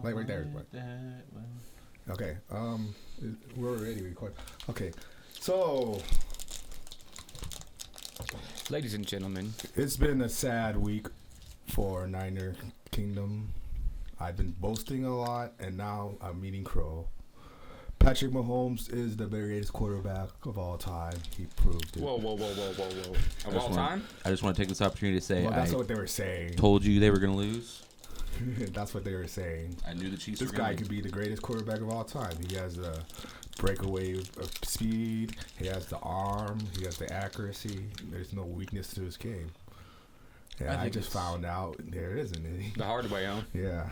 Like right there. Okay. We're already recording. Okay. So, ladies and gentlemen, it's been a sad week for Niner Kingdom. I've been boasting a lot, and now I'm eating crow. Patrick Mahomes is the greatest quarterback of all time. He proved it. Whoa. Of all time? I just want to take this opportunity to say That's what they were saying. Told you they were going to lose. That's what they were saying. I knew the Chiefs This were guy going to could be the greatest quarterback of all time. He has the breakaway of speed. He has the arm. He has the accuracy. There's no weakness to his game. Yeah, I just found out there isn't any. The hard way, huh? Yeah.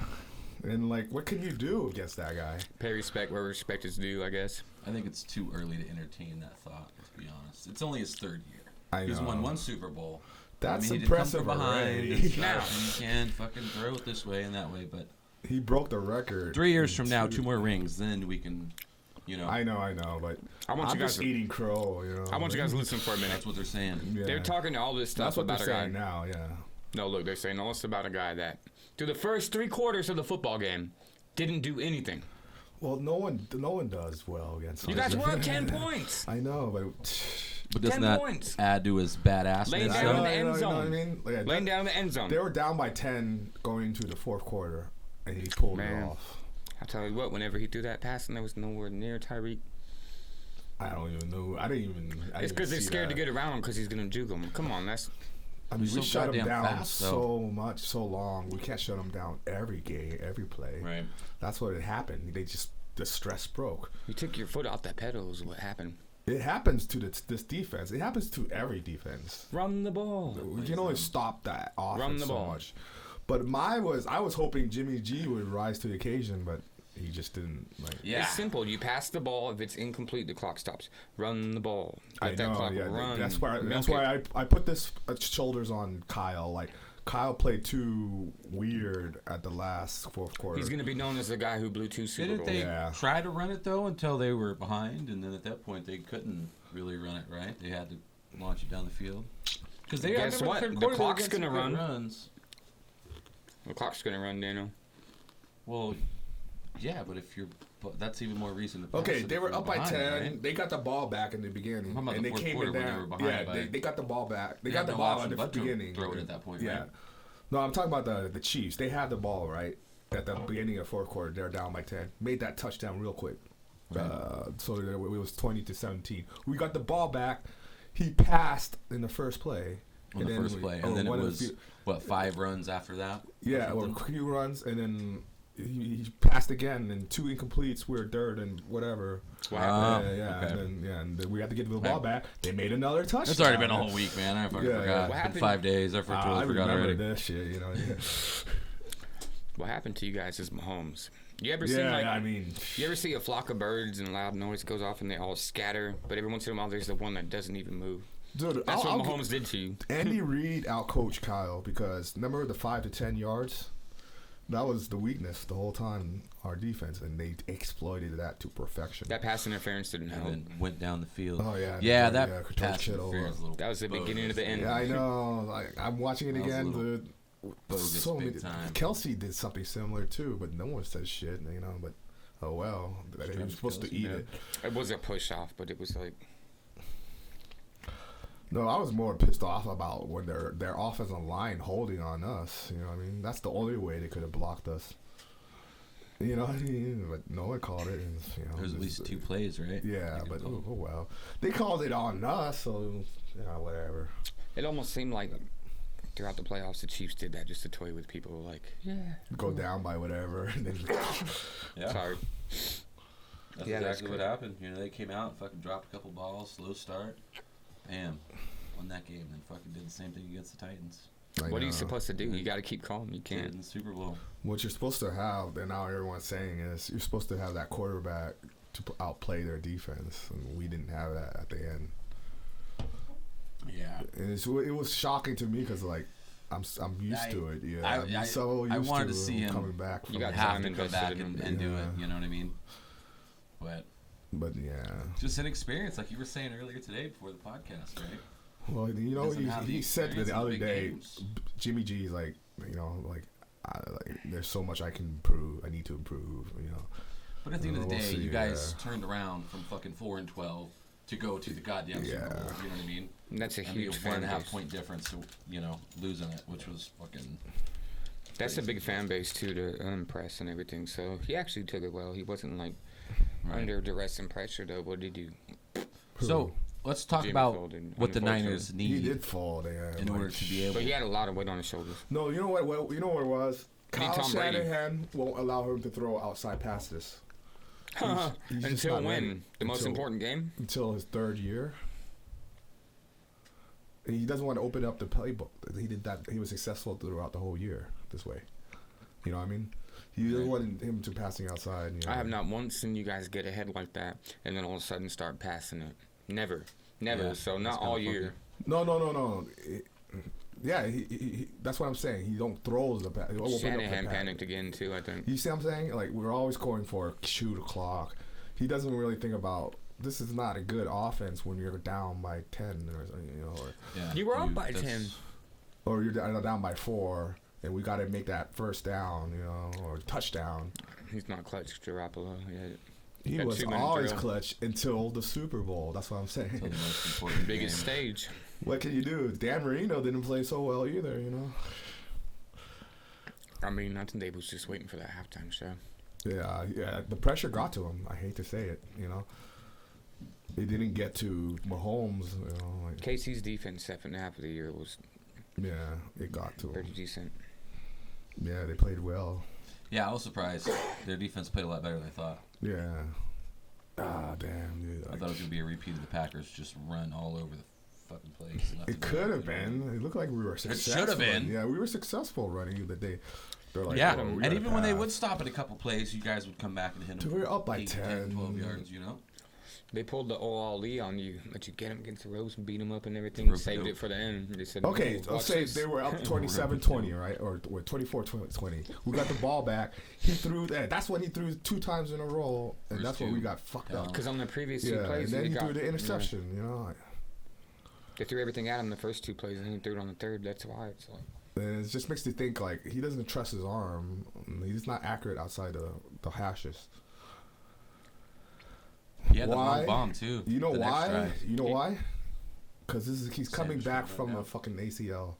And, what can you do against that guy? Pay respect where respect is due, I guess. I think it's too early to entertain that thought, to be honest. It's only his third year. I know. He's won one Super Bowl. That's he impressive did come from behind already. now. You can fucking throw it this way and that way, but... He broke the record. 3 years from now, 2 more rings, then we can, I know, but I'm just eating crow, I want you guys to listen for a minute. That's what they're saying. Yeah. They're talking all this stuff about a guy. That's what they're saying now, yeah. No, look, they're saying all this about a guy that, through the first 3 quarters of the football game, didn't do anything. Well, no one does well against You guys were up 10 points. I know, but doesn't that add to his badassness? Laying down in the end zone. You know what I mean? Laying down in the end zone. They were down by 10 going to the fourth quarter, and he pulled it off. I'll tell you what, whenever he threw that pass and there was nowhere near Tyreek. I don't even know. It's because they're scared to get around him because he's going to juke them. Come on, we shut him down fast, so long. We can't shut him down every game, every play. Right. That's what happened. The stress broke. You took your foot off that pedal is what happened. It happens to this defense. It happens to every defense. Run the ball. We can only stop that offense Run the ball. so much. But I was hoping Jimmy G would rise to the occasion, but he just didn't. Yeah. It's simple. You pass the ball. If it's incomplete, the clock stops. Run the ball. Let that clock run. That's why I put this shoulders on Kyle. Kyle played too weird at the last fourth quarter. He's going to be known as the guy who blew 2 Super Bowls. Didn't they try to run it, though, until they were behind? And then at that point, they couldn't really run it, right? They had to launch it down the field. Because guess what? The clock's going to run. Runs. The clock's going to run, Daniel. Well, yeah, but that's even more reason to pass. Okay, they were up by 10. Right? They got the ball back in the beginning. How about and the fourth quarter when they were behind? They got the ball back. They got the no ball at option the but to beginning. Throw it at that point, yeah. Right? No, I'm talking about the Chiefs. They had the ball, right? At the beginning of the fourth quarter, they're down by 10. Made that touchdown real quick. Right. So it was 20-17. We got the ball back. He passed in the first play. And then it was, 5 runs after that? Yeah, or a few runs, and then he passed again, and 2 incompletes were dirt and whatever. Wow. Yeah. Okay. And then we had to get the ball back. They made another touchdown. It's already been a whole week, man. I forgot. What It's been 5 days. I totally forgot already. This shit, Yeah. What happened to you guys is Mahomes. You ever you ever see a flock of birds and a loud noise goes off and they all scatter, but every once in a while there's the one that doesn't even move? Dude, that's what Mahomes did to you. Andy Reid outcoached Kyle because remember the 5 to 10 yards? That was the weakness the whole time, our defense, and they exploited that to perfection. That pass interference didn't help. And then went down the field. Oh, yeah. Yeah, that pass interference. That was the beginning of the end. Yeah, I know. I'm watching it again. Bogus big time. Kelsey did something similar, too, but no one says shit, But, oh, well. He was supposed to eat it. It was a push-off, but it was like... No, I was more pissed off about when their offensive line holding on us. You know what I mean? That's the only way they could have blocked us. You know what I mean? But no one called it. And, there's at least 2 plays, right? Yeah, but oh well. They called it on us, so whatever. It almost seemed like throughout the playoffs, the Chiefs did that just to toy with people. Go down by whatever. And then Sorry. That's exactly what happened. They came out, fucking dropped a couple balls, slow start. Bam. Won that game and fucking did the same thing against the Titans. What are you supposed to do? You got to keep calm. You can't. In the Super Bowl. What you're supposed to have, and now everyone's saying is, you're supposed to have that quarterback to outplay their defense, and we didn't have that at the end. Yeah. And it was shocking to me because I'm used to it. Yeah. I wanted to see him coming back. You got have to come back and do it. You know what I mean? But yeah, just an experience, like you were saying earlier today before the podcast, right? Well, he said that the other day, Jimmy G is there's so much I can improve. I need to improve. But at the end of the day, you guys turned around from fucking 4-12 to go to the goddamn Super Bowl. You know what I mean? And that's a huge fan base. 1.5 point difference, losing it, which was fucking. That's a big fan base too to impress and everything. So he actually took it well. He wasn't under duress and pressure though. What did he do? So let's talk about what the Niners need. He did fall there in order to be able. But he had a lot of weight on his shoulders. No, you know what? Well, you know what it was. Kyle Shanahan won't allow him to throw outside passes. He's until when? The most important game? Until his third year. And he doesn't want to open up the playbook. He did that. He was successful throughout the whole year this way. You know what I mean? He doesn't want him to passing outside. I have not once seen you guys get ahead like that and then all of a sudden start passing it. Never. Yeah, so not all year. No. That's what I'm saying. He don't throw the pass. Shanahan panicked again too, I think. You see what I'm saying? Like, we're always going for a shoot a clock. He doesn't really think about this is not a good offense when you're down by 10 or you were up by 10. Or you're down by 4 and we got to make that first down, or touchdown. He's not clutch, Garoppolo. He was always clutch until the Super Bowl. That's what I'm saying. The most important biggest stage. What can you do? Dan Marino didn't play so well either, I mean, I think they was just waiting for that halftime show. Yeah. The pressure got to him. I hate to say it, They didn't get to Mahomes, KC's defense second half of the year was. Yeah, it got to him. Pretty decent. Yeah, they played well. Yeah, I was surprised. Their defense played a lot better than I thought. Yeah. Damn, dude. I thought it was going to be a repeat of the Packers just run all over the fucking place. It could have been. It looked like we were successful. It should have been. Yeah, we were successful running the day. Like, and even when they would stop at a couple plays, you guys would come back and hit them. We were up by 10. 12 yards, They pulled the Ali on you, let you get him against the ropes and beat him up and everything. Saved it for the end. They said, okay, let's say they were up 27-20, right? Or 24-20. We got the ball back. He threw that. That's when he threw 2 times in a row, and that's when we got fucked up. Because on the previous 2 plays, and then he threw the interception, They threw everything at him the first 2 plays, and he threw it on the third. That's why it's like. And it just makes you think, like, he doesn't trust his arm. He's not accurate outside the hashes. Yeah, the long bomb too. You know why? Why? Because he's coming back from a fucking ACL.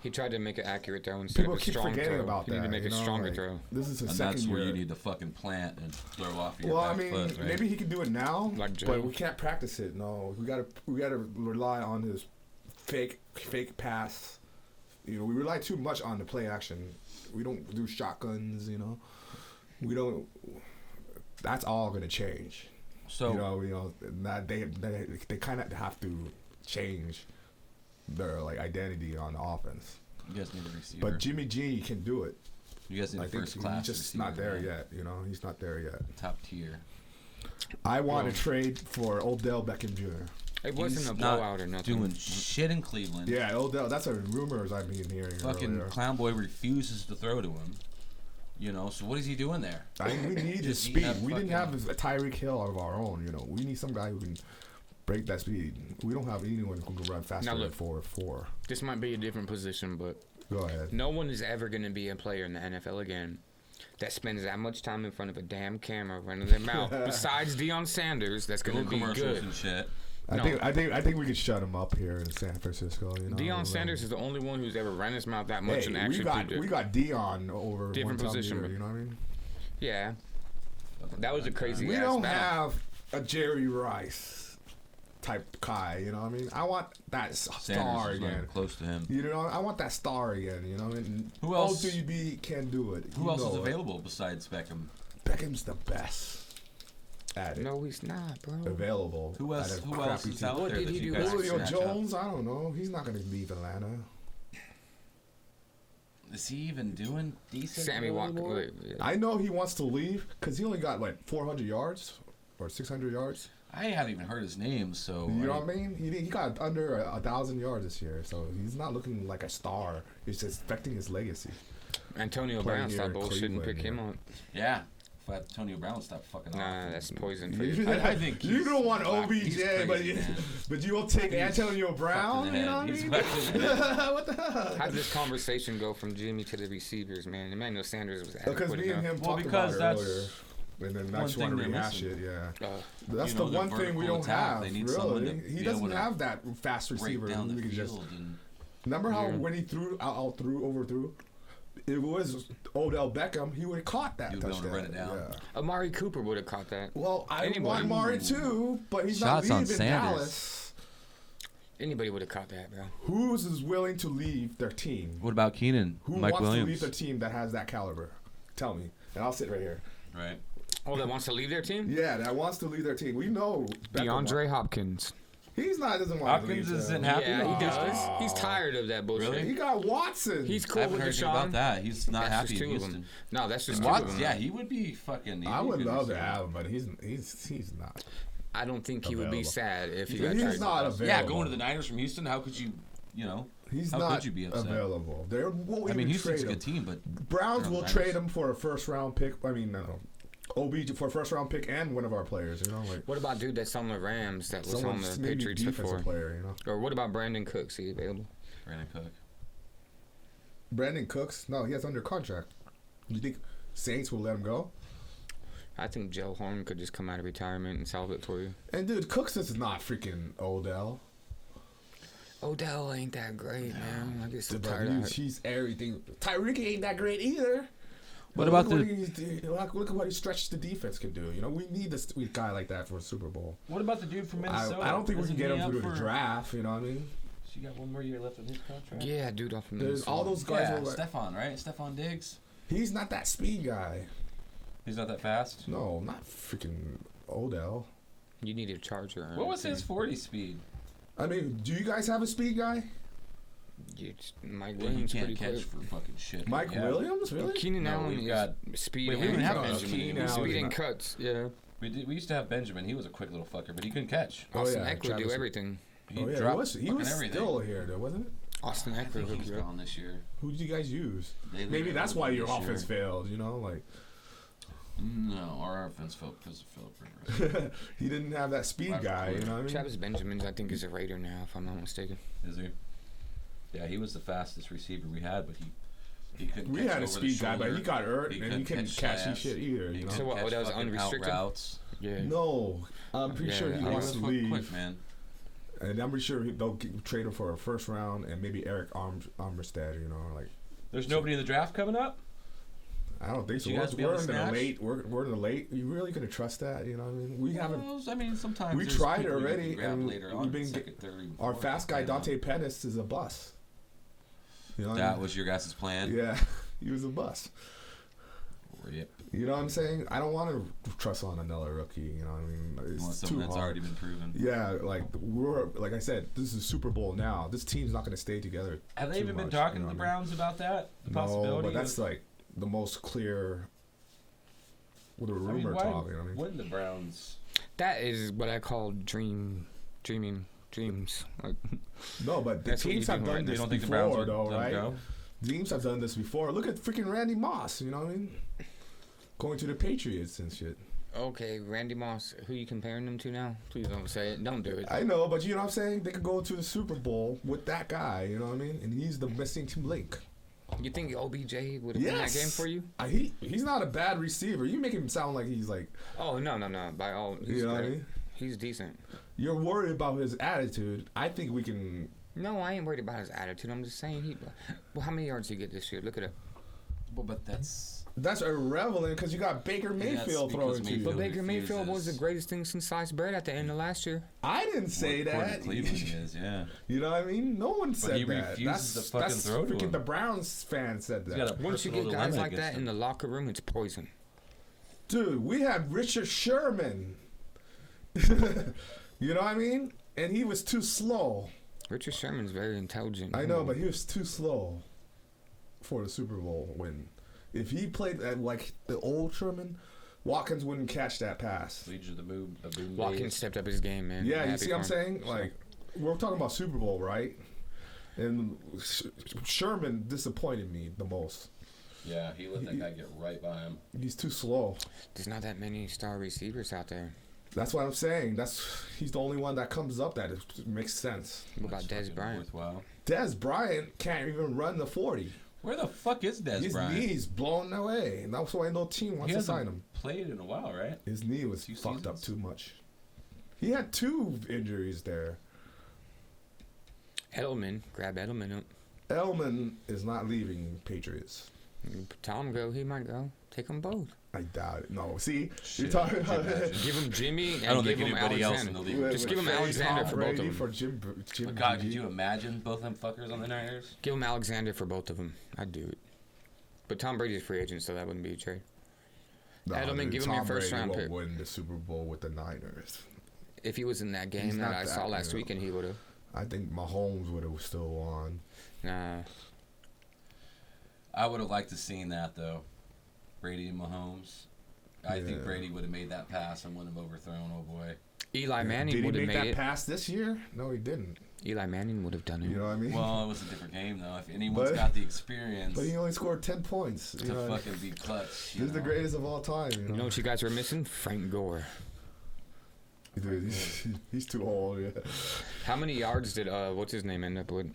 He tried to make it accurate throw instead of a strong throw. People keep forgetting about that. You need to make a stronger throw. This is his and second that's year. Where you need to fucking plant and throw off your back foot, right? Maybe he can do it now, but we can't practice it. No, we gotta rely on his fake pass. We rely too much on the play action. We don't do shotguns. We don't. That's all gonna change. So they kind of have to change their identity on the offense. You guys need a receiver. But Jimmy G can do it. You guys need a first class. He's just not there yet. He's not there yet. Top tier. I want to trade for Odell Beckham Jr. It wasn't a blowout or nothing. Doing shit in Cleveland. Yeah, Odell. That's a rumors I've been hearing. Fucking Clown Boy refuses to throw to him. So what is he doing there? We need his speed. We didn't have a Tyreek Hill of our own. We need some guy who can break that speed. We don't have anyone who can run faster than 4.4. This might be a different position, but go ahead. No one is ever going to be a player in the NFL again that spends that much time in front of a damn camera running their mouth. Besides Deion Sanders, that's going to be good. And shit. I think we could shut him up here in San Francisco. Deion Sanders is the only one who's ever ran his mouth that much and actually we got Deion over different position. You know what I mean? Yeah, that was a crazy. We don't have a Jerry Rice type guy. You know what I mean? I want that star again. Close to him. I want that star again. And who else? ODB can do it. Who else is available besides Beckham? Beckham's the best. No, he's not, bro. Available. Who else is out there that you guys Julio Jones? I don't know. He's not going to leave Atlanta. Is he even doing decent? Sammy Walker. I know he wants to leave because he only got 400 yards or 600 yards. I haven't even heard his name, so you know what I mean. He got under 1,000 yards this year, so he's not looking like a star. It's just affecting his legacy. Antonio Brown, stop bullshit and pick him up. Yeah. if Antonio Brown would stop fucking off. Nah, that's poison for you. I think you don't want OBJ, crazy, but you will take Antonio Brown. You know what I mean? What the hell? How did this conversation go from Jimmy to the receivers, man? Emmanuel Sanders was adequate because me and him talked about it earlier. And then I just want to rehash it, yeah. That's the one thing we don't have, really. He doesn't have that fast receiver. Remember how when he overthrew? It was Odell Beckham. He would have caught that touchdown. To run it down. Yeah. Amari Cooper would have caught that. Well, I want Amari too, but he's not leaving Dallas. Anybody would have caught that, bro. Who's is willing to leave their team? What about Keenan? Who Mike wants Williams? to leave their team that has that caliber? Tell me, and I'll sit right here. Right. Oh, that wants to leave their team? Yeah, that wants to leave their team. We know DeAndre Hopkins. He's not. Doesn't want to leave. Hopkins isn't happy. Yeah, he does. He's tired of that bullshit. Really? He got Watson. He's I cool haven't with heard Deshaun. about that. He's not That's happy just in two of them. Houston. No, that's just Watson, two of them. yeah, he would be fucking. I would love to have him, but he's not. I don't think he would be sad if he He's got traded. not available. Yeah, going to the Niners from Houston. How could you He's how not could you be upset? available. They won't even Houston's trade a him. good team, but Browns will trade him for a first round pick. I mean, no. OBJ for a first round pick and one of our players, like what about dude that's on the Rams that was on the maybe Patriots before? Player, Or what about Brandon Cooks? Is he available? Brandon Cooks? No, he has under contract. You think Saints will let him go? I think Joe Horn could just come out of retirement and solve it for you. And dude, Cooks is not freaking Odell. Odell ain't that great, man. I get so tired of it. He's everything. Tyreek ain't that great either. What about look at what he stretched the defense can do. We need a guy like that for a Super Bowl. What about the dude from Minnesota? I don't think we can get him through the draft. You know what I mean? She got one more year left on his contract. Yeah, dude off from Minnesota. All those guys. Yeah, Stephon, right? Stephon Diggs. He's not that speed guy. He's not that fast. No, not freaking Odell. You need a charger. What was his 40 speed? I mean, do you guys have a speed guy? Mike Williams he pretty can't catch quick. for fucking shit. Mike Williams, really? Keenan Allen got speed. Wait, we didn't have Benjamin. Speed and cuts. Yeah. We used to have Benjamin. He was a quick little fucker, but he couldn't catch. Austin Eckler do everything. He was everything. still here, though, wasn't it? Austin Eckler. He's gone this year. Who did you guys use? Maybe that's why your offense failed. No, our offense failed because of Philip Rivers. He didn't have that speed guy. You know what I mean? Travis Benjamin, I think, is a Raider now, if I'm not mistaken. Is he? Yeah, he was the fastest receiver we had, but he couldn't. We had a speed guy, but he got hurt, and he couldn't catch shit either. So what? That was unrestricted. Routes. Yeah. No, I'm pretty sure he wants to leave. Quick, man. And I'm pretty sure they'll trade him for a first round and maybe Eric Armstead. There's nobody in the draft coming up. I don't think so. We're in the late. We're in the late. You really gonna trust that? You know what I mean? We haven't. I mean, sometimes we tried already, and later on, our fast guy Dante Pettis is a bust. That was your guys' plan. Yeah, he was a bust. Yep. You know what I'm saying? I don't want to trust on another rookie. You know what I mean? It's too that's hard. already been proven. Yeah, like I said, this is Super Bowl now. This team's not going to stay together. Have they even been talking to the Browns about that? The possibility? No, but that's like the most clear. With a rumor talk. You know what I mean? Wouldn't the Browns? That is what I call dreams. No, but the teams have done this before, though, right? Teams have done this before. Look at freaking Randy Moss. You know what I mean? Going to the Patriots and shit. Okay, Randy Moss. Who you comparing them to now? Please don't say it. Don't do it. I know, but you know what I'm saying? They could go to the Super Bowl with that guy. You know what I mean? And he's the missing link. You think OBJ would have won that game for you? He's not a bad receiver. You make him sound like he's like. Oh no! By all, you know what I mean? He's decent. You're worried about his attitude. I think we can. No, I ain't worried about his attitude. I'm just saying how many yards did he get this year? Look it up. Well, but that's irrelevant because you got Baker Mayfield throwing to you. But Baker Mayfield was the greatest thing since sliced bread at the end of last year. I didn't say that. Cleveland is, yeah. You know what I mean? No one said he that. Refuses to fucking throw to him. The Browns fans said that. Once you get guys like that in the locker room, it's poison. Dude, we had Richard Sherman. You know what I mean? And he was too slow. Richard Sherman's very intelligent. I know, but he was too slow for the Super Bowl win. If he played like the old Sherman, Watkins wouldn't catch that pass. Watkins stepped up his game, man. Yeah, you see what I'm saying? Like, we're talking about Super Bowl, right? And Sherman disappointed me the most. Yeah, he let that guy get right by him. He's too slow. There's not that many star receivers out there. That's what I'm saying. He's the only one that comes up that makes sense. What about Dez Bryant? Dez Bryant can't even run the 40. Where the fuck is Dez Bryant? His knee's blown away. And that's why no team wants to sign him. Played in a while, right? His knee was fucked up too much. He had 2 injuries there. Edelman. Grab Edelman up. Edelman is not leaving Patriots. Tom go. He might go. Take them both. I doubt it. No, see? You're talking about give him Jimmy and I don't give think him anybody else in Alexander. the league. Just give him Alexander for both of them. For Jim God, could you imagine both them fuckers on the Niners? Give him Alexander for both of them. I'd do it. But Tom Brady's free agent, so that wouldn't be a trade. No, Edelman, give him your first round pick. Win the Super Bowl with the Niners. If he was in that game that I saw last weekend, he would have. I think Mahomes would have still won. Nah. I would have liked to seen that though. Brady and Mahomes. I think Brady would have made that pass and wouldn't have overthrown. Oh boy. Eli Manning would have made it. Did he make that pass this year? No, he didn't. Eli Manning would have done it. You know what I mean? Well, it was a different game though. If anyone's got the experience, but he only scored 10 points to fucking be clutch. He's the greatest of all time. You know what you guys were missing? Frank Gore. Dude, he's too old. Yeah. How many yards did what's his name end up with?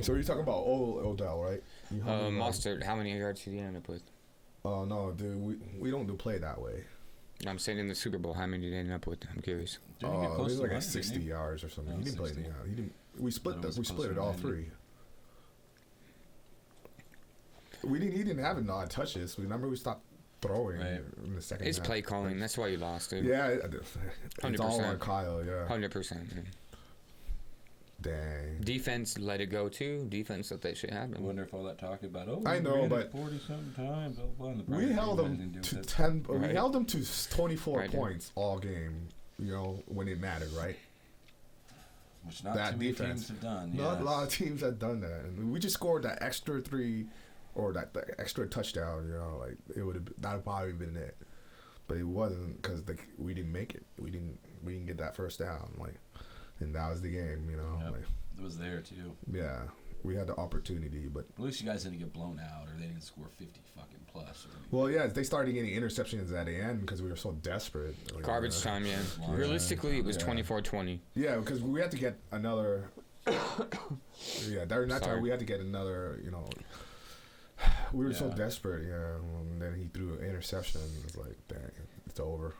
So you're talking about Odell, right? Mostert. How many yards did he end up with? Oh no, dude, we don't do play that way. I'm saying in the Super Bowl, how many did he end up with? I'm curious. It was like 60 yards or something. He didn't play anyhow. He didn't. We split it all 3. He didn't have a lot of touches. Remember we stopped throwing in the second half. It's play calling. That's why you lost, dude. Yeah, 100%. It's all on Kyle. Yeah, 100%. Dang. Defense let it go too. Defense let that shit happen. I wonder if all that talk about I know, but 40-something times. We held them to 10. Right. We held them to 24 points all game. You know when it mattered, right? Which not that too many teams have done. Not a lot of teams have done that, and we just scored that extra 3 or that extra touchdown. You know, like it would have that would probably been it, but it wasn't because we didn't make it. We didn't get that first down. Like. And that was the game, you know. Yep. Like, it was there too. Yeah, we had the opportunity, but at least you guys didn't get blown out, or they didn't score 50 fucking plus. Well, yeah, they started getting interceptions at the end because we were so desperate. Like, garbage time, yeah. Realistically, it was 24-20. Yeah, because we had to get another. During that time we had to get another. You know, we were so desperate. Yeah, and then he threw an interception. It was like, dang, it's over.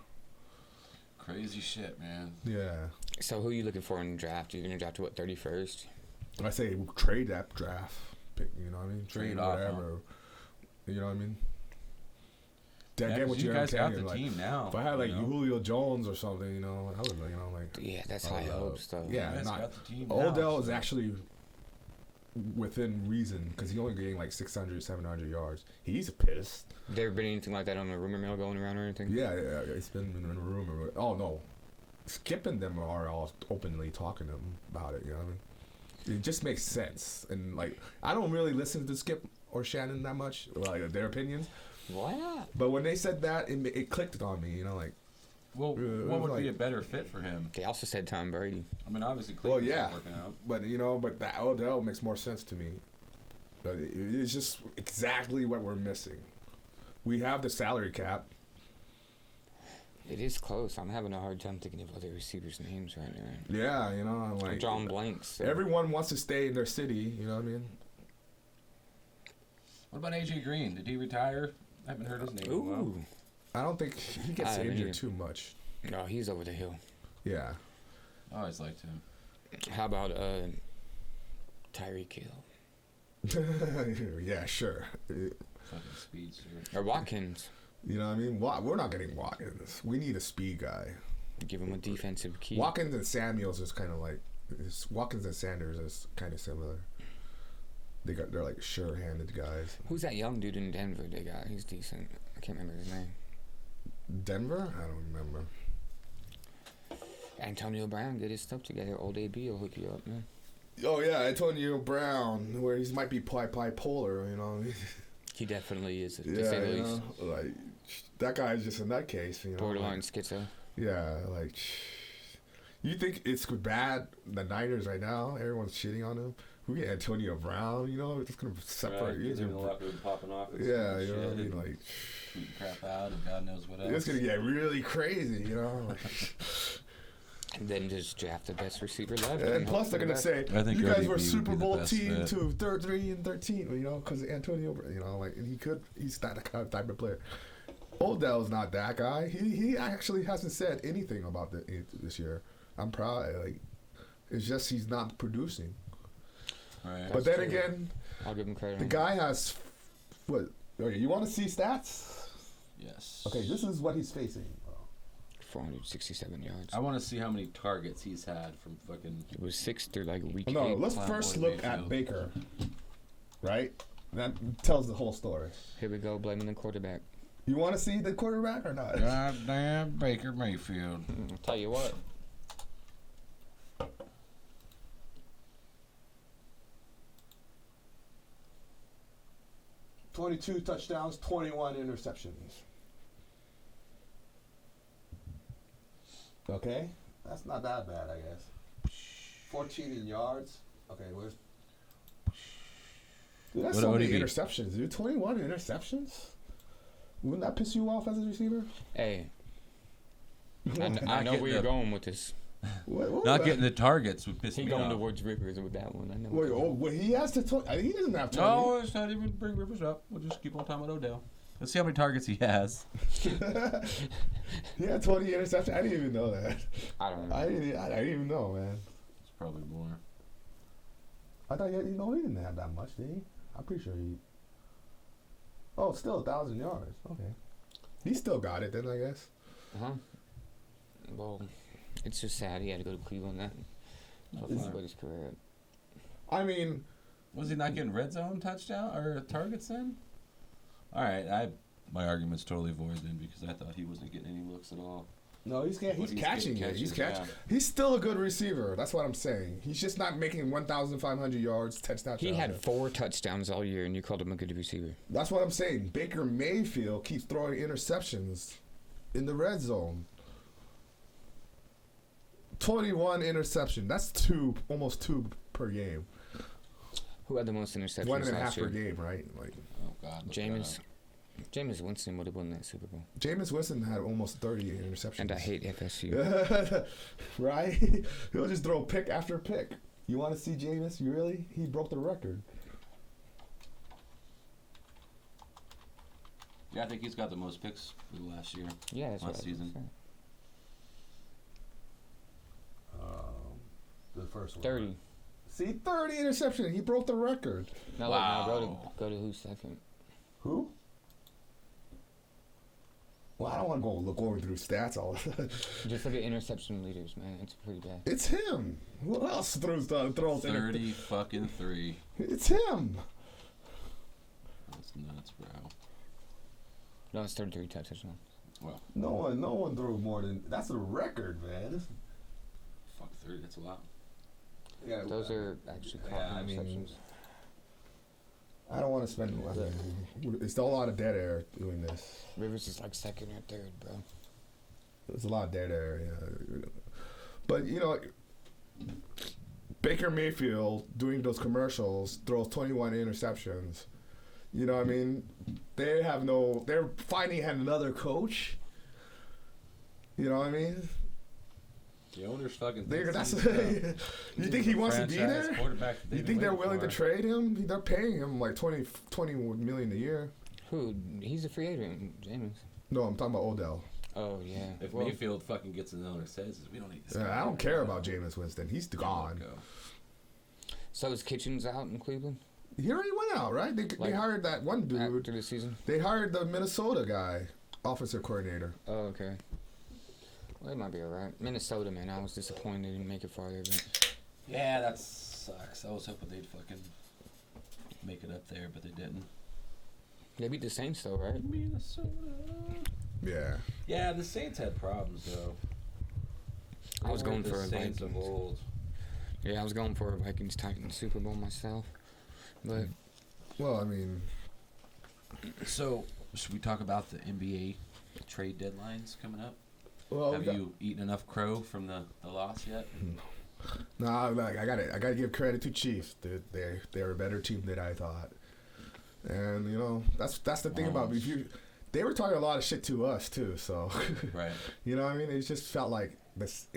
Crazy shit, man. Yeah. So who are you looking for in the draft? You're gonna draft to what, 31st? I say trade that draft pick. You know what I mean? Trade whatever. You know what I mean? Get what you guys got the team now. If I had like Julio Jones or something, you know, I would, you know, like. Yeah, that's high hopes though. Yeah, Odell is actually within reason because he only getting like 600, 700 yards. He's pissed. There ever been anything like that on the rumor mill going around or anything? Yeah, it's been in a rumor. Oh no, Skip and them are all openly talking to him about it. You know what I mean? It just makes sense, and like I don't really listen to Skip or Shannon that much, like their opinions. Why not? But when they said that, it clicked on me. You know, like. Well, what would be a better fit for him? They also said Tom Brady. I mean, obviously, Cleveland's not working out. But you know, that Odell makes more sense to me. But it's just exactly what we're missing. We have the salary cap. It is close. I'm having a hard time thinking of other receivers' names right now. Yeah, you know, like I'm drawing blanks. So. Everyone wants to stay in their city. You know what I mean? What about AJ Green? Did he retire? I haven't heard his name. In a while. I don't think he gets injured too much. No, he's over the hill. Yeah. I always liked him. How about Tyreek Hill? Yeah, sure. Fucking speedster. Or Watkins. You know what I mean? We're not getting Watkins. We need a speed guy. Give him a defensive key. Watkins and Samuels is kind of like Watkins and Sanders is kind of similar. They're like sure-handed guys. Who's that young dude in Denver they got? He's decent. I can't remember his name. Denver? I don't remember. Antonio Brown, get his stuff together. Old AB will hook you up, man. Oh yeah, Antonio Brown, where he might be bipolar, you know. He definitely is. Yeah, say the least. Like that guy's just a nutcase, you know. Borderline schizo. Yeah, like you think it's bad the Niners right now? Everyone's shitting on him. we get Antonio Brown, you know, it's gonna separate. Right, in the locker room popping off. Yeah, you know what I mean, like shooting crap out and God knows what else. It's gonna get really crazy, you know. Like, and then just draft the best receiver left. And plus, they're gonna say you guys were Super Bowl team to 3-13, you know, because Antonio, you know, like he's that kind of type of player. Odell's not that guy. He actually hasn't said anything about this year. I'm proud. Like, it's just he's not producing. Right. But then again, I'll give him credit. The guy has what? Okay, you want to see stats? Yes. Okay, this is what he's facing. 467 yards. I want to see how many targets he's had from fucking. It was 6 through like week 8. No, let's first look at Baker. Right? That tells the whole story. Here we go, blaming the quarterback. You want to see the quarterback or not? Goddamn Baker Mayfield. I'll tell you what. $22 touchdowns, 21 interceptions. Okay, that's not that bad, I guess. 14 in yards. Okay, where's? Dude, that's so many interceptions, dude. 21 interceptions. Wouldn't that piss you off as a receiver? Hey, I know where you're going with this. What not getting the targets would piss me off. He going towards Rivers with that one. I know. Wait, he has to. He doesn't have 20. No, let's not even bring Rivers up. We'll just keep on talking about Odell. Let's see how many targets he has. He had 20 interceptions. I didn't even know that. I don't know. I didn't even know, man. It's probably more. I thought he didn't have that much, did he? I'm pretty sure he. Oh, still 1,000 yards. Okay, he still got it then, I guess. Well, it's just sad he had to go to Cleveland. That put his career up. I mean, was he not getting red zone touchdown or targets then? All right, my argument's totally void then because I thought he wasn't getting any looks at all. No, he's catching it. He's catching. Yeah. He's still a good receiver. That's what I'm saying. He's just not making 1,500 yards, touchdowns. He had 4 touchdowns all year, and you called him a good receiver. That's what I'm saying. Baker Mayfield keeps throwing interceptions in the red zone. 21 interception. That's almost 2 per game. Who had the most interceptions? 1.5 per game, right? Like, oh God, Jameis Winston would have won that Super Bowl. Jameis Winston had almost 30 interceptions. And I hate FSU. Right? He'll just throw pick after pick. You want to see Jameis? You really? He broke the record. Yeah, I think he's got the most picks for the last year. Yeah, that's last season. The first one. 30. See, 30 interception. He broke the record. No, wow. Go to who's second? Who? Well, I don't want to go going through stats all. Just look at interception leaders, man. It's pretty bad. It's him. Who else throws 30 fucking 3. It's him. That's nuts, bro. No, it's 33 touchdowns. Well, no one threw more than that's a record, man. Fuck 30. That's a lot. Yeah, those are actually interceptions. I don't want to spend. It's a lot of dead air doing this. Rivers is like second or third, bro. There's a lot of dead air, yeah. But you know, Baker Mayfield doing those commercials throws 21 interceptions. You know what I mean? They're finally had another coach. You know what I mean? The owner's fucking. You think he wants to be there? You think they're willing to trade him? They're paying him like $20 million a year. Who? He's a free agent, James. No, I'm talking about Odell. Oh yeah. If Mayfield fucking gets in the owner says we don't need this. I don't care about Jameis Winston. He's gone. So is Kitchens out in Cleveland? He already went out, right? They hired that one dude after the season. They hired the Minnesota guy, offensive coordinator. Oh, okay. Well, it might be all right. Minnesota, man, I was disappointed they didn't make it farther. But yeah, that sucks. I was hoping they'd fucking make it up there, but they didn't. They beat the Saints, though, right? Minnesota. Yeah. Yeah, the Saints had problems, though. I was going for a Saints of old. Yeah, I was going for a Vikings-Titans Super Bowl myself. But well, I mean, so should we talk about the NBA trade deadlines coming up? Well, have you eaten enough crow from the loss yet? Nah, like I gotta give credit to Chiefs. They're a better team than I thought. And that's the thing about they were talking a lot of shit to us too. So right. You know what I mean? It just felt like this.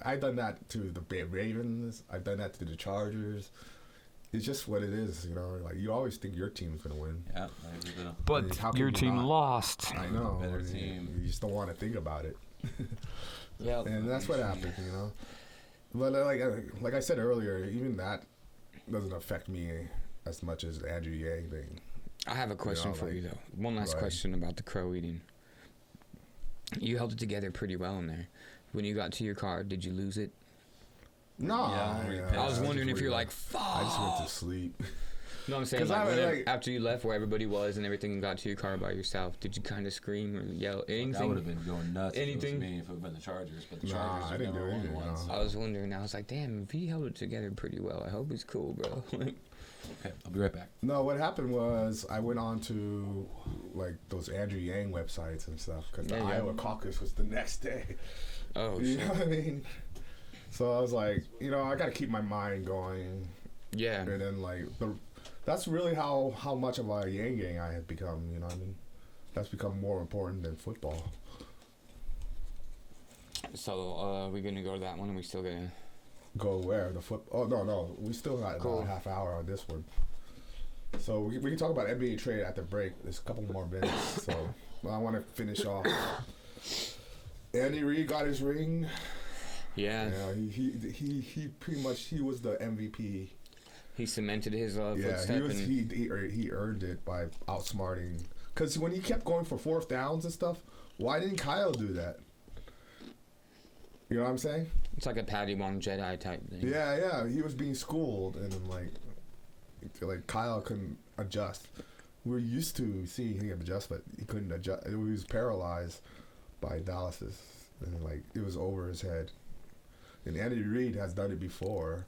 I've done that to the Ravens. I've done that to the Chargers. It's just what it is. Like you always think your team's gonna win. Yeah. But your team lost. I know. Better team. You just don't want to think about it. Yeah. And that's what happened. But like I said earlier, even that doesn't affect me as much as the Andrew Yang thing. I have a question for you, though. One last question about the crow eating. You held it together pretty well in there. When you got to your car, did you lose it? No. I was wondering if you're like, fuck. I just went to sleep. No, I'm saying after you left where everybody was and everything and got to your car by yourself, did you kind of scream or yell anything? I would have been going nuts anything? if it was me, if it had been the Chargers. But the Chargers I didn't do anything. No. I was wondering. I was like, damn, if he held it together pretty well, I hope he's cool, bro. Okay, I'll be right back. No, what happened was I went on to those Andrew Yang websites and stuff because the Iowa caucus was the next day. Oh, you shit. know what I mean? So I was like, I got to keep my mind going. Yeah. And then that's really how much of a Yang gang I have become. You know what I mean? That's become more important than football. So are we gonna go to that one? Or are we still gonna go where the foot? Oh no, we still got about a half hour on this one. So we can talk about NBA trade at the break. There's a couple more minutes. So I want to finish off. Andy Reid got his ring. Yeah. He pretty much he was the MVP. He cemented his footstep. He earned it by outsmarting. Because when he kept going for fourth downs and stuff, why didn't Kyle do that? You know what I'm saying? It's like a Padawan Jedi type thing. Yeah. He was being schooled, and like Kyle couldn't adjust. We're used to seeing him adjust, but he couldn't adjust. He was paralyzed by Dallas's, and it was over his head. And Andy Reid has done it before.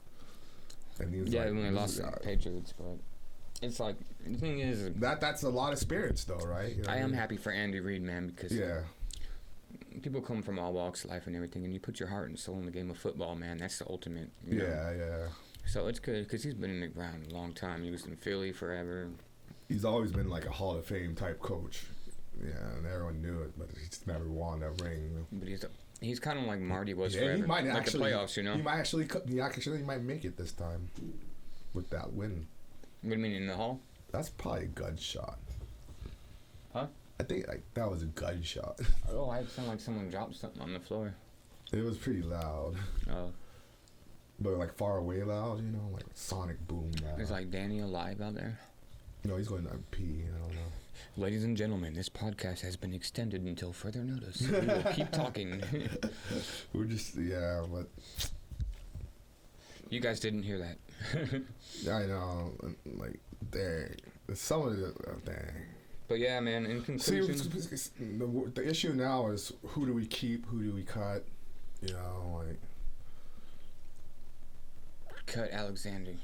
And he was when he lost the Patriots, but it's like the thing is that's a lot of experience, though, right? I am happy for Andy Reid, man, because people come from all walks of life and everything, and you put your heart and soul in the game of football, man. That's the ultimate. You know? So it's good because he's been in the ground a long time. He was in Philly forever. He's always been like a Hall of Fame type coach. Yeah, and everyone knew it, but he just never won that ring. But he's kind of like Marty was forever. He might like actually, the playoffs, He actually might make it this time with that win. What do you mean, in the hall? That's probably a gunshot. Huh? I think that was a gunshot. Oh, I sound like someone dropped something on the floor. It was pretty loud. Oh. But far away loud, like sonic boom loud. Is Danny alive out there? No, he's going to pee. I don't know. Ladies and gentlemen, this podcast has been extended until further notice. We will keep talking. We're just, but... You guys didn't hear that. I know. Dang. Some of the... dang. But yeah, man, in conclusion... See, the issue now is who do we keep, who do we cut? Cut Alexander.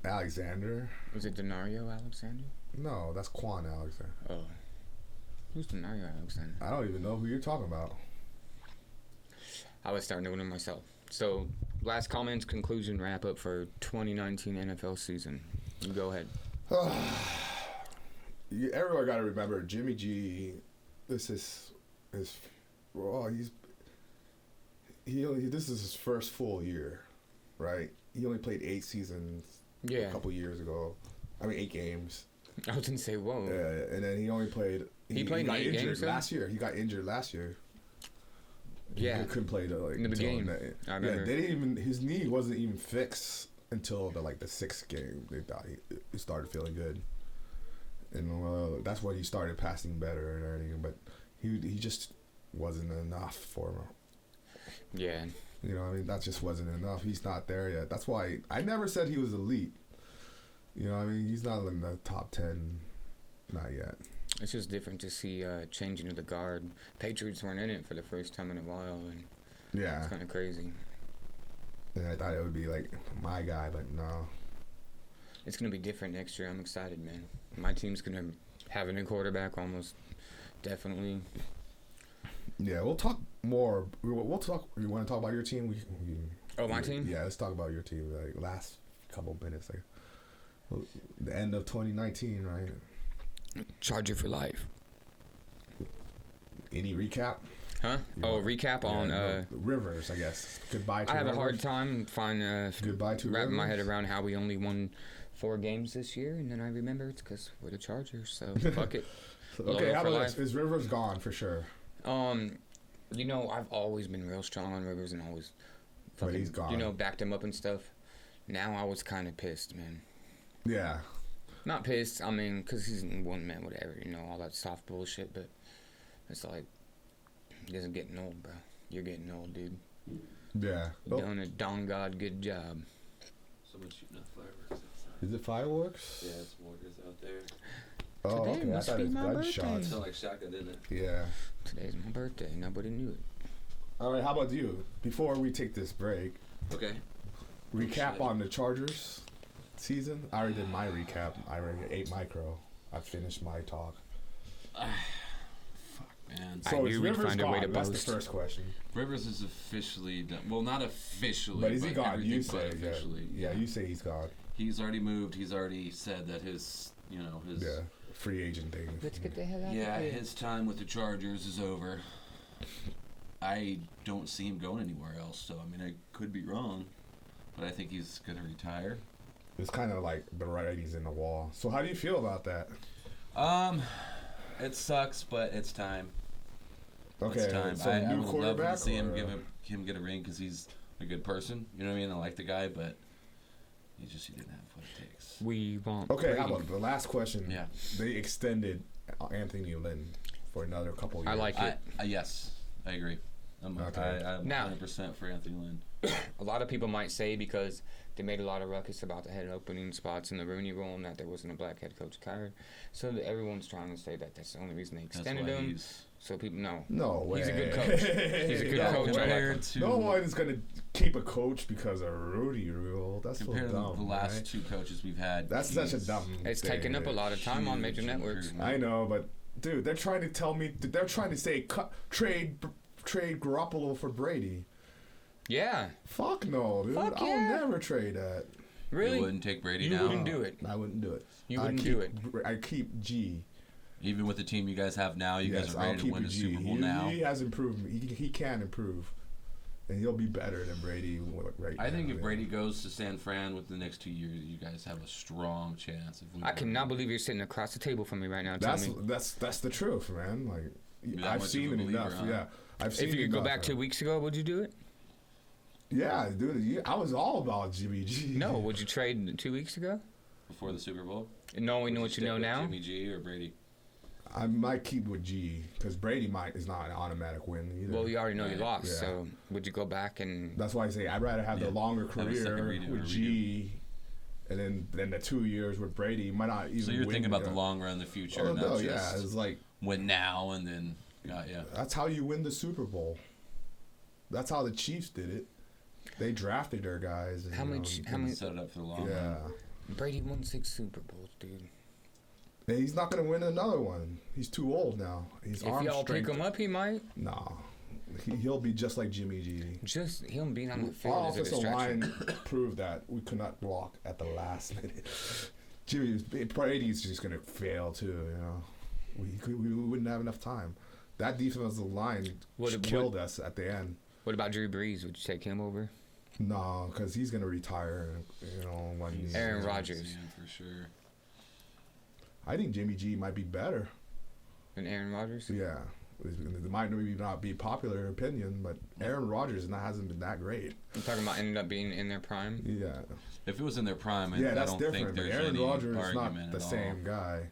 Alexander? Was it Denario Alexander? No, that's Quan Alexander. Oh. Who's Denario Alexander? I don't even know who you're talking about. I was starting to wonder myself. So, last comments, conclusion, wrap up for 2019 NFL season. You go ahead. Everyone got to remember, Jimmy G, this is his... Well, this is his first full year, right? He only played 8 seasons a couple years ago. 8 games. I was going to say, whoa. Yeah, and then he only played... He got injured last year. He got injured last year. Yeah. He couldn't play in the beginning. I remember. They didn't even... His knee wasn't even fixed until the 6th game. They thought he started feeling good. And that's when he started passing better and everything. But he just wasn't enough for him. Yeah. That just wasn't enough. He's not there yet. That's why I never said he was elite. He's not in the top 10. Not yet. It's just different to see changing of the guard. Patriots weren't in it for the first time in a while. And it's kind of crazy. And I thought it would be my guy, but no. It's going to be different next year. I'm excited, man. My team's going to have a new quarterback almost. Definitely. Yeah, we'll talk more. We'll talk. You want to talk about your team? Oh, my team? Yeah, let's talk about your team. Like last couple minutes, like the end of 2019, right? Charger for life. Any recap? Huh? Recap on Rivers, I guess. Goodbye to I have Rivers. a hard time Goodbye to wrapping my Rivers. head around how we only won 4 games this year, and then I remember it's because we're the Chargers, so fuck it. Okay, how about this? Is Rivers gone for sure? You know, I've always been real strong on Rivers and always But he's gone. You know, backed him up and stuff. Now I was kind of pissed, man. Yeah. Not pissed, I mean, because he's one man, whatever, you know, all that soft bullshit, but it's like, he isn't getting old, bro. You're getting old, dude. Yeah. You're doing a darn god good job. Someone's shooting off fireworks outside. Is it fireworks? Yeah, it's mortars out there. Oh, Today okay. must I thought be it was my gunshots. birthday. It sounded like shotgun, didn't it? Yeah. Today's my birthday. Nobody knew it. All right, how about you? Before we take this break, Okay. recap on the Chargers season. I already did my recap. I already ate micro. I finished my talk. Fuck, man. So I is knew we'd Rivers find a way to gone? That's boast. the first question. Rivers is officially done. Well, not officially, But is he gone? everything You but say, officially. yeah, you say he's gone. He's already moved. He's already said that his, his Yeah, free agent thing. Let's get the hell out yeah, of here. his time with the Chargers is over. I don't see him going anywhere else. So I mean, I could be wrong, but I think he's gonna retire. It's kind of like the writing's in the wall. So how do you feel about that? It sucks, but it's time. Okay, It's time. so I new would love quarterback. to see him or- him get a ring because he's a good person. You know what I mean? I like the guy, but he didn't have what it takes. We want Okay, how Brady. about the last question? Yeah. They extended Anthony Lynn for another couple years. I like it. Yes, I agree. I'm Okay. I'm Now- 100% for Anthony Lynn. A lot of people might say because they made a lot of ruckus about the head opening spots in the Rooney Rule and that there wasn't a black head coach hired. So that everyone's trying to say that that's the only reason they That's extended why him. he's So people know. No way. He's a good coach. He's a good coach. I like him. No one's gonna keep a coach because of Rooney Rule. That's so Compared to dumb. the last right? 2 coaches we've had. That's such a dumb. It's thing. taken up a lot of time on major Huge networks. improvement. I know, but dude, they're trying to tell me. They're trying to say trade Garoppolo for Brady. Yeah. Fuck no, dude. Fuck I'll yeah. never trade that. Really? You wouldn't take Brady You now? wouldn't do it. I wouldn't do it. You I wouldn't keep- do it. I keep G. Even with the team you guys have now, you Yes, guys are I'll ready to keep win a a G. Super Bowl He now. has improved. He can improve, and he'll be better than Brady right now. I think if yeah. Brady goes to San Fran within the next 2 years, you guys have a strong chance. I cannot believe you're sitting across the table from me right now. Tell me. That's the truth, man. Like You're that I've much seen of a it believer, enough. huh? Yeah, I've seen. If you it could go enough, back 2 man. weeks ago, would you do it? Yeah, dude. I was all about Jimmy G. No. Would you trade 2 weeks ago? Before the Super Bowl? Knowing Would what you stick know with now? Jimmy G or Brady? I might keep with G because Brady is not an automatic win either. Well, you already know you Right. lost, Yeah. so would you go back and... That's why I say I'd rather have the Yeah. longer Have a second career redo or with redo. G, and then the 2 years with Brady. Might not even. So you're win, thinking about you the know. long run, the future, Oh and no, not yeah, just it's like win now and then. Yeah. that's how you win the Super Bowl. That's how the Chiefs did it. They drafted their guys. And, How you know, much- how many- Set it up for the long Yeah. run. Brady won 6 Super Bowls, dude. And he's not gonna win another one. He's too old now. His If arm y'all pick strength. him up, he might. No, he'll be just like Jimmy G. Just him being on the Our field is a offensive distraction. line proved that we could not block at the last minute. Brady's just gonna fail too. You know, we wouldn't have enough time. That defensive line killed us at the end. What about Drew Brees? Would you take him over? No, because he's gonna retire. You know, when he's, Aaron Rodgers. Yeah, for sure. I think Jimmy G might be better. And Aaron Rodgers? Yeah, it might maybe not be popular opinion, but Aaron Rodgers hasn't been that great. I'm talking about ended up being in their prime. Yeah, If it was in their prime, I that's don't different. think But there's Aaron any Rodgers is argument not at the all. same guy,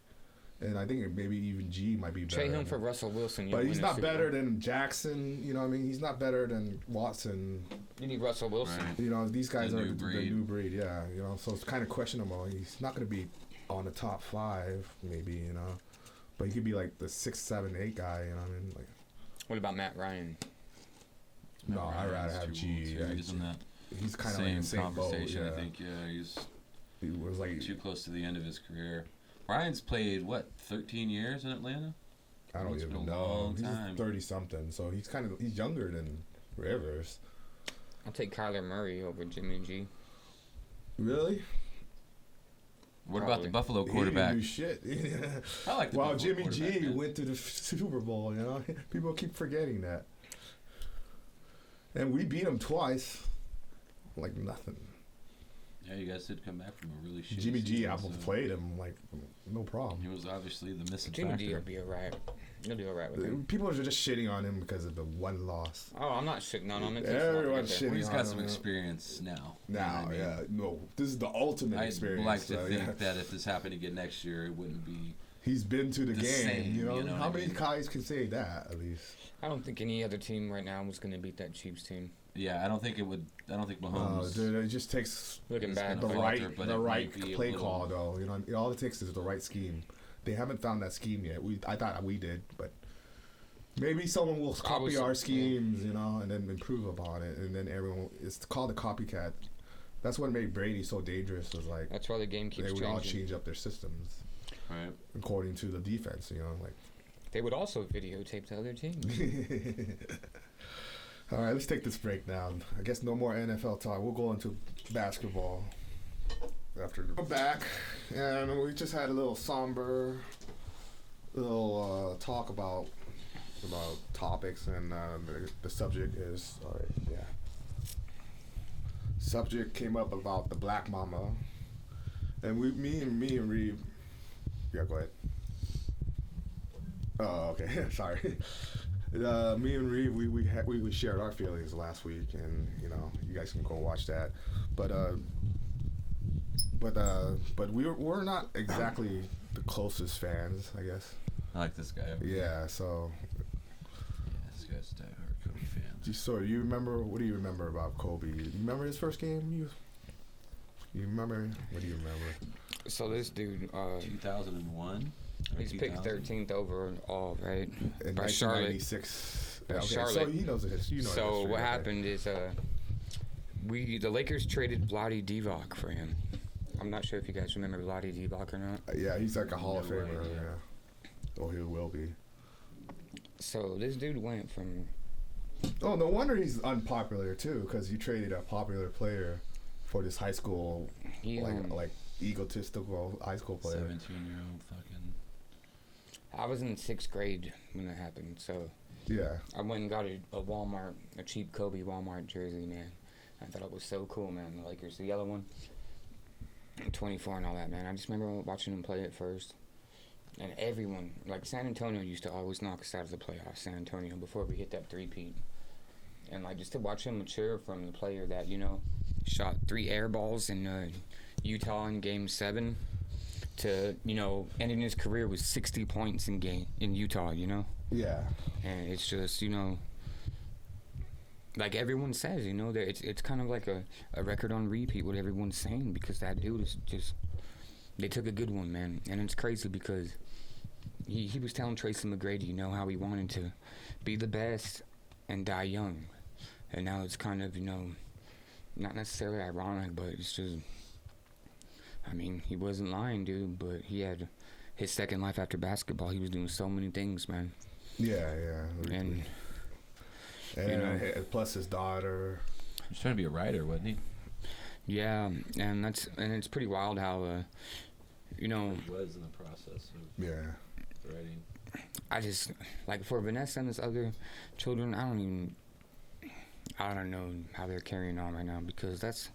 and I think maybe even G might be better. Trade him for Russell Wilson. But he's not better than. than Jackson. You know what I mean? He's not better than Watson. You need Russell Wilson. Right. You know, these guys The are new the breed. new breed. Yeah, you know, so it's kind of questionable. He's not going to be on the top 5, maybe. You know, but he could be like the 6, 7, 8 guy. You know what I mean? Like, What about Matt Ryan? no, I'd rather have G. Yeah, He's in that he's kind of like in the same boat. conversation. Yeah. I think. Yeah, he's He was like, too close to the end of his career. Ryan's played 13 years in Atlanta. I don't It's been even a know. long He's time. 30 something, so he's younger than Rivers. I'll take Kyler Murray over Jimmy G. Really? What about the Buffalo quarterback? He didn't do shit. I like the Well, Buffalo Jimmy G man. went to the Super Bowl, you know? People keep forgetting that. And we beat him twice. Like nothing. Yeah, you guys did come back from a really shitty Jimmy G, season, I played him, like, no problem. He was obviously the missing Jimmy factor. G will be alright. He'll do alright with him. People are just shitting on him because of the one loss. Oh, I'm not shitting on him. Everyone's shitting Well, he's on got him. some experience now. Now, You know what I mean? No, this is the ultimate experience. I'd like to so, think that if this happened again next year, it wouldn't be. He's been to the game, same, you know? you know How what I many mean? guys can say that, at least? I don't think any other team right now was going to beat that Chiefs team. Yeah, I don't think it would. I don't think Mahomes. Dude, it just takes Looking back, the falter, right, but the it right might be a play little- call, though. You know, all it takes is the right scheme. They haven't found that scheme yet. I thought we did, but maybe someone will copy our schemes, you know, and then improve upon it, and then everyone. It's called a copycat. That's what made Brady so dangerous. Was like That's why the game keeps they would changing. all change up their systems Right. according to the defense. You know, like. They would also videotape the other team. All right, let's take this break now. I guess no more NFL talk. We'll go into basketball after we're back. And we just had a little somber little talk about topics, and the subject is subject came up about the Black Mama, and me and Reeve. Yeah, go ahead. Oh, okay. Sorry. Me and Reeve, we shared our feelings last week, and you know, you guys can go watch that. But we're not exactly the closest fans, I guess. I like this guy. Yeah. So. Yeah, this guy's a diehard Kobe fan. So you remember? What do you remember about Kobe? You remember his first game? You remember? What do you remember? So this dude, 2001. he's picked 13th overall, right? In By Charlotte. 1996. By Okay, Charlotte. So he knows it. You know. So history, what okay. happened is the Lakers traded Vlade Divac for him. I'm not sure if you guys remember Vlade Divac or not. Yeah, he's like a Hall of No Famer. idea. Yeah. Oh, he will be. So this dude went from. Oh, no wonder he's unpopular too, because you traded a popular player for this high school, like egotistical high school player. 17-year-old fucking. I was in 6th grade when that happened, so Yeah. I went and got a Walmart, a cheap Kobe Walmart jersey, man. I thought it was so cool, man. The Lakers, the yellow one, 24 and all that, man. I just remember watching him play at first. And everyone, like San Antonio used to always knock us out of the playoffs, San Antonio, before we hit that three-peat. And, like, just to watch him mature from the player that, you know, shot 3 air balls in Utah in Game 7 to, you know, ending his career with 60 points in Utah, you know? Yeah. And it's just, you know, like everyone says, you know, that it's kind of like a record on repeat what everyone's saying, because that dude is just, they took a good one, man. And it's crazy because he was telling Tracy McGrady, you know, how he wanted to be the best and die young. And now it's kind of, you know, not necessarily ironic, but it's just, I mean, he wasn't lying, dude, but he had his second life after basketball. He was doing so many things, man. Yeah. And you you know, plus his daughter. He was trying to be a writer, wasn't he? yeah, and it's pretty wild how, you know, He was in the process of Yeah. writing. I just, like, for Vanessa and his other children, I don't know how they're carrying on right now, because that's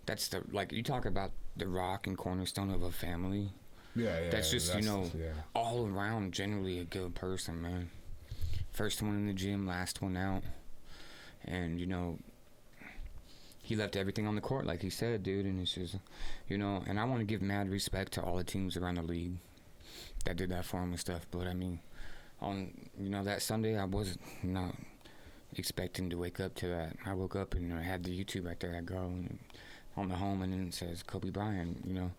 the, like, you talk about the rock and cornerstone of a family. Yeah. That's just, you know, yeah. all around generally a good person, man. First one in the gym, last one out. And, you know, he left everything on the court, like he said, dude. And it's just, you know, and I want to give mad respect to all the teams around the league that did that for him and stuff. But, I mean, on, you know, that Sunday, I was not expecting to wake up to that. I woke up and I had the YouTube right there. I go and on the home, and then it says Kobe Bryant, you know,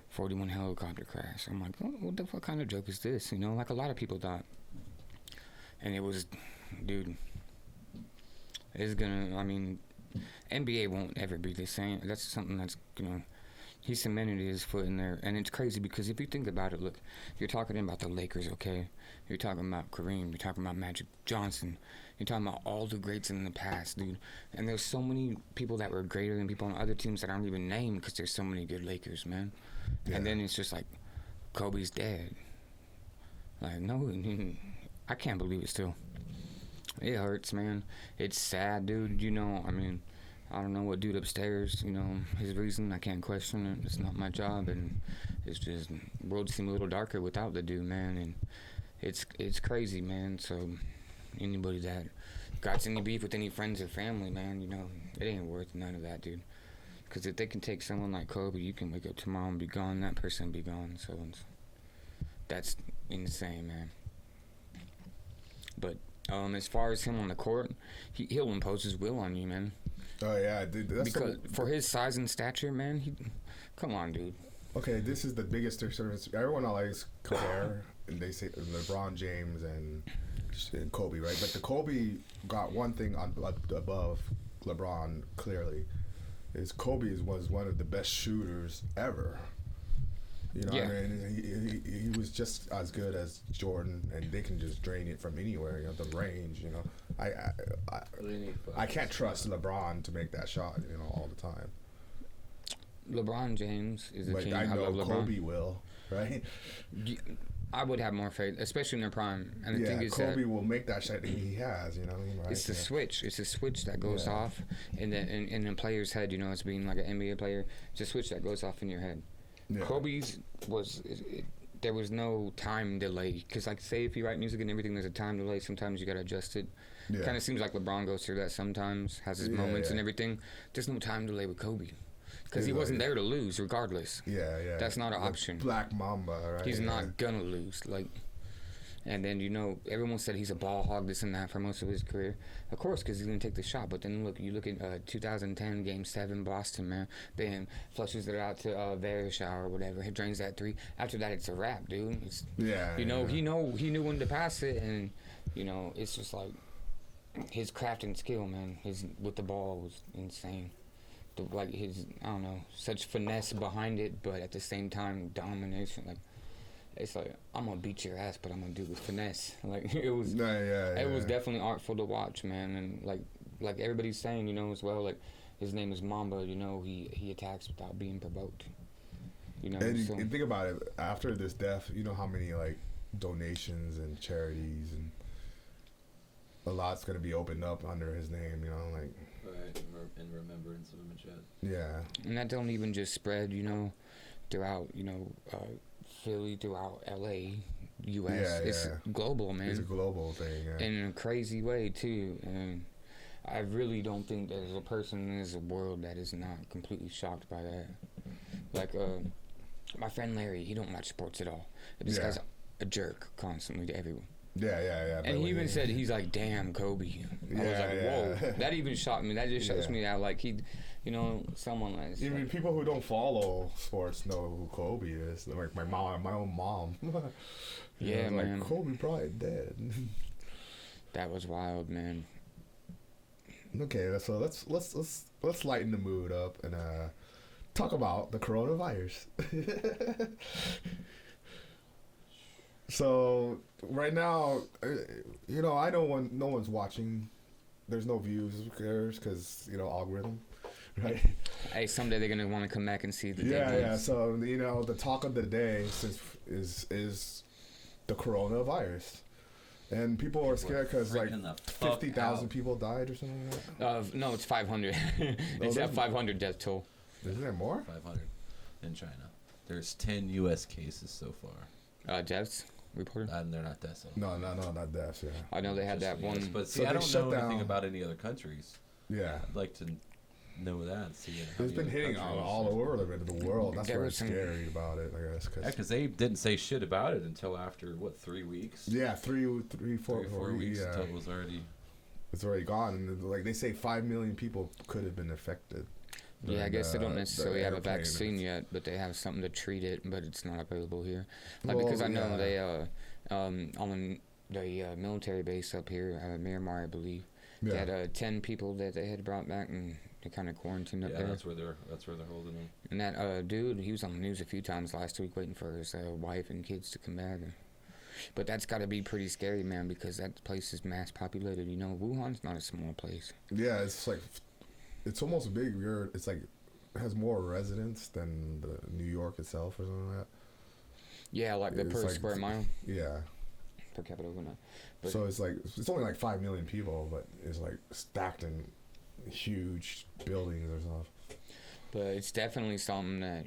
41 helicopter crash. I'm like, oh, what the fuck kind of joke is this? You know, like a lot of people thought. And it was, dude, it's gonna, I mean, NBA won't ever be the same. That's something that's, you know, he cemented his foot in there. And it's crazy because if you think about it, look, you're talking about the Lakers, okay? You're talking about Kareem. You're talking about Magic Johnson. You're talking about all the greats in the past, dude. And there's so many people that were greater than people on other teams that aren't even named because there's so many good Lakers, man. Yeah. And then it's just like, Kobe's dead. Like, no, I can't believe it still. It hurts, man. It's sad, dude. You know, I mean, I don't know what dude upstairs, you know, his reason. I can't question it. It's not my job. And it's just, world seemed a little darker without the dude, man. And it's crazy, man. So anybody that got any beef with any friends or family, man, you know, it ain't worth none of that, dude. Because if they can take someone like Kobe, you can wake up tomorrow and be gone. That person be gone. So that's insane, man. But as far as him on the court, he'll impose his will on you, man. Oh yeah, dude. Because for his size and stature, man, come on, dude. Okay, this is the biggest difference. Everyone always compare, and they say LeBron James and Kobe, right? But the Kobe got one thing above LeBron clearly, is Kobe was one of the best shooters ever. You know, yeah. I mean, he was just as good as Jordan, and they can just drain it from anywhere. You know, the range. You know, I can't trust LeBron to make that shot. You know, all the time. LeBron James is a king. I know love Kobe will, right? I would have more faith, especially in their prime. And the thing is Kobe will make that shot that he has. You know what I mean? Right? It's the switch. It's a switch that goes off, in the player's head. You know, it's being like an NBA player. It's a switch that goes off in your head. Yeah. Kobe's there was no time delay, because like say if you write music and everything, there's a time delay. Sometimes you gotta adjust it. Yeah. Kind of seems like LeBron goes through that sometimes, has his moments and everything. There's no time delay with Kobe, because he wasn't there to lose regardless. That's not an option. Black Mamba, right? He's not gonna lose, like. And then, you know, everyone said he's a ball hog, this and that, for most of his career. Of course, because he's going to take the shot. But then, you look at 2010, Game 7, Boston, man. Bam, flushes it out to Varishau or whatever. He drains that 3. After that, it's a wrap, dude. It's, he knew when to pass it. And, you know, it's just like his craft and skill, man. His with the ball was insane. His, I don't know, such finesse behind it, but at the same time, domination, like. It's like, I'm gonna beat your ass, but I'm gonna do it with finesse. Like it was, it was definitely artful to watch, man. And like everybody's saying, you know, as well. Like his name is Mamba. You know, he attacks without being provoked. You know, and think about it. After this death, you know how many like donations and charities and a lot's gonna be opened up under his name. You know, like in remembrance of him and shit. Yeah, and that don't even just spread, you know, throughout, you know. Philly, throughout LA, US. It's global, man. It's a global thing, in a crazy way too. And I really don't think there's a person in this world that is not completely shocked by that. Like my friend Larry, he don't watch sports at all. This guy's a jerk constantly to everyone. Yeah. And he even said, he's like, damn, Kobe. I was like, whoa. That even shocked me. That just shows me how, like, he, you know, someone like... Even people who don't follow sports know who Kobe is. Like my own mom. Yeah, man. Like, Kobe probably dead. That was wild, man. Okay, so let's lighten the mood up and talk about the coronavirus. So right now, you know, I know no one's watching. There's no views. Who cares? Because, you know, algorithm, right? Hey, someday they're gonna want to come back and see the yeah. So, you know, the talk of the day is the coronavirus, and people are scared because like 50,000 people died or something like that. No, it's 500. It's at 500 death toll. Isn't there more? 500 in China. There's 10 U.S. cases so far. Deaths reported? They're not deaths. No, not deaths. Yeah. I know they had that one. But see, I don't know anything about any other countries. Yeah. I'd like to know that and see. It's been hitting all over the world. That's what's scary about it, I guess. Because they didn't say shit about it until after 3 weeks. Yeah, 4 weeks until it was already. It's already gone, and like they say, 5 million people could have been affected. Yeah, I guess they don't necessarily have a vaccine yet, but they have something to treat it, but it's not available here. Because I know they on the military base up here, Miramar, I believe, Yeah. That 10 people that they had brought back and they kind of quarantined up there. Yeah, that's where they're holding them. And that dude, he was on the news a few times last week waiting for his wife and kids to come back. But that's got to be pretty scary, man, because that place is mass populated. You know, Wuhan's not a small place. Yeah, it's like, it's almost big. It's like, it has more residents than the New York itself or something like that. Yeah, like the per square mile. Yeah. Per capita, whatnot. So it's like, it's only like 5 million people, but it's like stacked in huge buildings or stuff. But it's definitely something that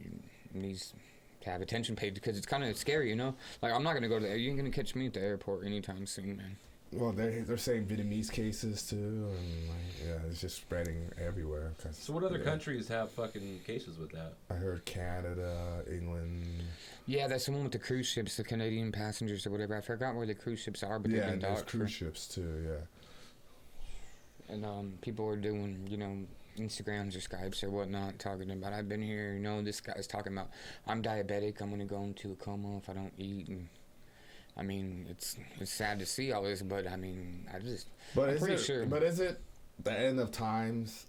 needs to have attention paid, because it's kind of scary, you know? Like, I'm not going to go to you ain't going to catch me at the airport anytime soon, man. Well, they're saying Vietnamese cases too, and like, yeah, it's just spreading everywhere. So what other countries have fucking cases with that? I heard Canada, England. Yeah, that's the one with the cruise ships, the Canadian passengers or whatever. I forgot where the cruise ships are, but yeah, they've been docked. Yeah, there's cruise ships too. Yeah. And people are doing, you know, Instagrams or Skypes or whatnot, talking about, I've been here, you know, this guy's talking about, I'm diabetic, I'm going to go into a coma if I don't eat, and I mean, it's sad to see all this, but I mean, I'm pretty sure. But is it the end of times?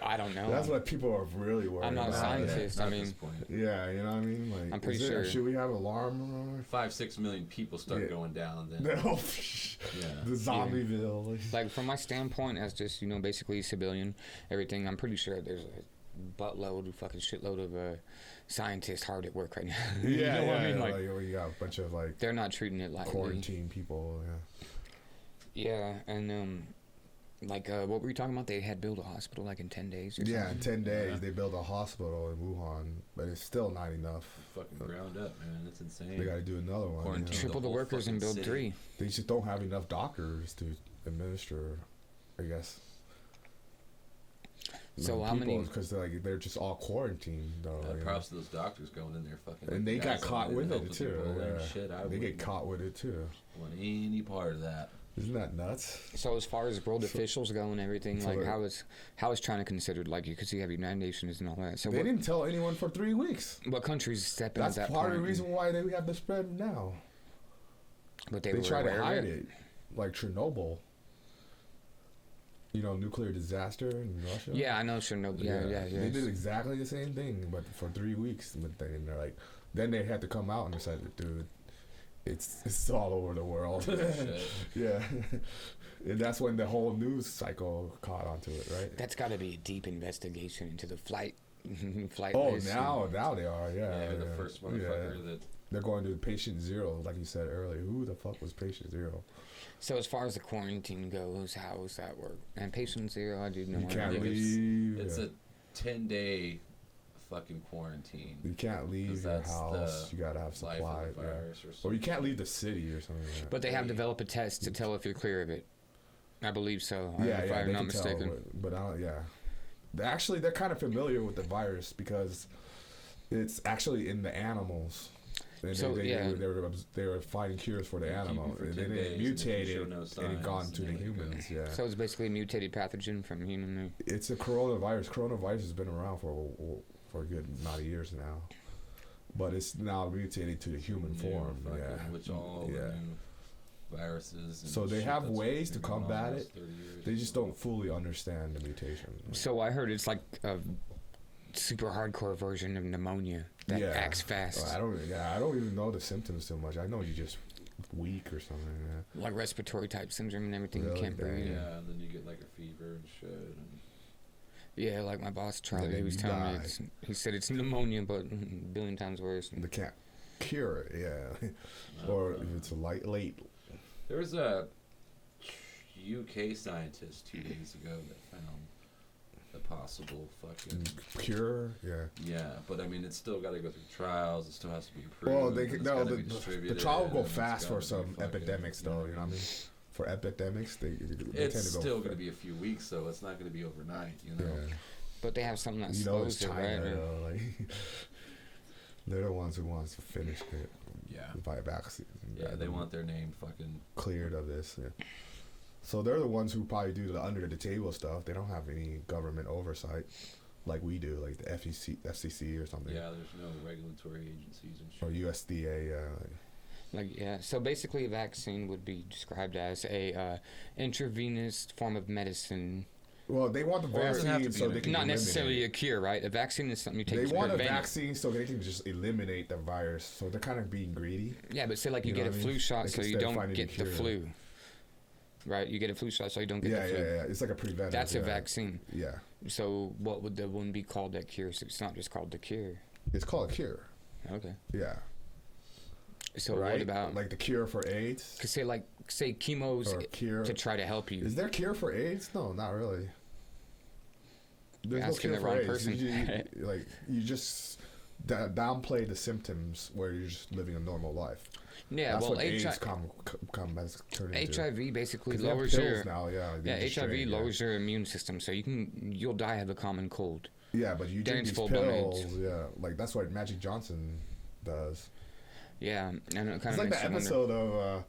I don't know. That's what people are really worried about. I'm not a scientist. I mean, yeah, you know what I mean? Like, I'm pretty sure. Should we have alarm? 5-6 million people start going down, then. The Zombieville. Yeah. Like, from my standpoint, as just, you know, basically a civilian, everything, I'm pretty sure there's a buttload, fucking shitload of scientists hard at work right now. You know what I mean? Like you got a bunch of like they're not treating it lightly. Quarantine people, yeah, and like what were you talking about? They had built a hospital like in 10 days. Or something? In 10 days they built a hospital in Wuhan, but it's still not enough. Fucking ground up, man. That's insane. They got to do another one. Triple the workers and build city. 3. They just don't have enough doctors to administer, I guess. So how many? Because they're just all quarantined, though. Props to those doctors going in there fucking. And they got caught with it too. Shit, they get caught with it too. Want any part of that? Isn't that nuts? So as far as world officials go and everything, like how is China considered? Like, because you have United Nations and all that. So they didn't tell anyone for 3 weeks. What countries step in at that point? That's part of the reason why they have the spread now. But they try to hide it, like Chernobyl. You know, nuclear disaster in Russia. Yeah, I know Chernobyl. Yeah. They did exactly the same thing, but for 3 weeks. But they're like, then they had to come out and decide, dude, it's all over the world. Yeah, and that's when the whole news cycle caught onto it, right? That's got to be a deep investigation into the flight. Oh, now they are. Yeah, the first motherfucker that they're going to patient 0, like you said earlier. Who the fuck was patient 0? So as far as the quarantine goes, how does that work? And patient 0, I do know. You can't leave. It's a 10-day fucking quarantine. You can't leave your house. You gotta have supply. Or you can't leave the city or something like that. But they have developed a test to tell if you're clear of it. I believe so. If I'm not mistaken. But they're kind of familiar with the virus because it's actually in the animals. And so they were finding cures for the animal, and then it mutated and it gone to the humans. Yeah. So it's basically a mutated pathogen from human. It's a coronavirus. Coronavirus has been around for a good amount of years now, but it's now mutated to the human form. Which all viruses. And so they have ways to combat it. They just don't fully understand the mutation. So I heard it's like a super hardcore version of pneumonia that acts fast. I don't even know the symptoms so much. I know you're just weak or something. Yeah. Like respiratory type syndrome and everything. Really? You can't breathe. Yeah, and then you get like a fever and shit. Yeah, like my boss Charlie, he was telling me. He said it's pneumonia, but a billion times worse. They can't cure it. Yeah, or if it's late. There was a UK scientist 2 days ago that found a possible fucking cure. Yeah, but I mean, it's still got to go through trials. It still has to be approved. Well, the trial will go fast for some epidemics, though. You know what I mean? For epidemics, they it's tend to go. Still going to be a few weeks, so it's not going to be overnight. You know. Yeah. But they have something that slows it, right? Like, they're the ones who wants to finish it. Yeah. By vaccine. Yeah, they want their name fucking cleared of this. Yeah. So they're the ones who probably do the under the table stuff. They don't have any government oversight like we do, like the FCC or something. Yeah, there's no regulatory agencies and shit. Or USDA. Like, yeah. So basically, a vaccine would be described as a intravenous form of medicine. Well, they want the vaccine so they can not eliminate. necessarily a cure, right? A vaccine is something you take. They to want a prevent vaccine so they can just eliminate the virus. So they're kind of being greedy. Yeah, but say like you know get a what I flu mean? shot Like, so you instead of don't finding get a the cure. flu. Right, you get a flu shot so you don't get the flu. Yeah. It's like a preventive. That's a vaccine. Yeah. So what would the one be called that cure? So it's not just called the cure. It's called a cure. Okay. Yeah. So right? what about like the cure for AIDS? Cause say chemo's Or cure. to try to help you. Is there a cure for AIDS? No, not really. There's Asking no the cure wrong for AIDS. person. You just downplay the symptoms where you're just living a normal life. Yeah, That's well, what AIDS has turned into. HIV basically 'Cause they have lowers pills your now, HIV lowers your immune system, so you'll die of a common cold. Yeah, but you drink these pills. Yeah, like that's what Magic Johnson does. Yeah, and it kind of it's like the episode of.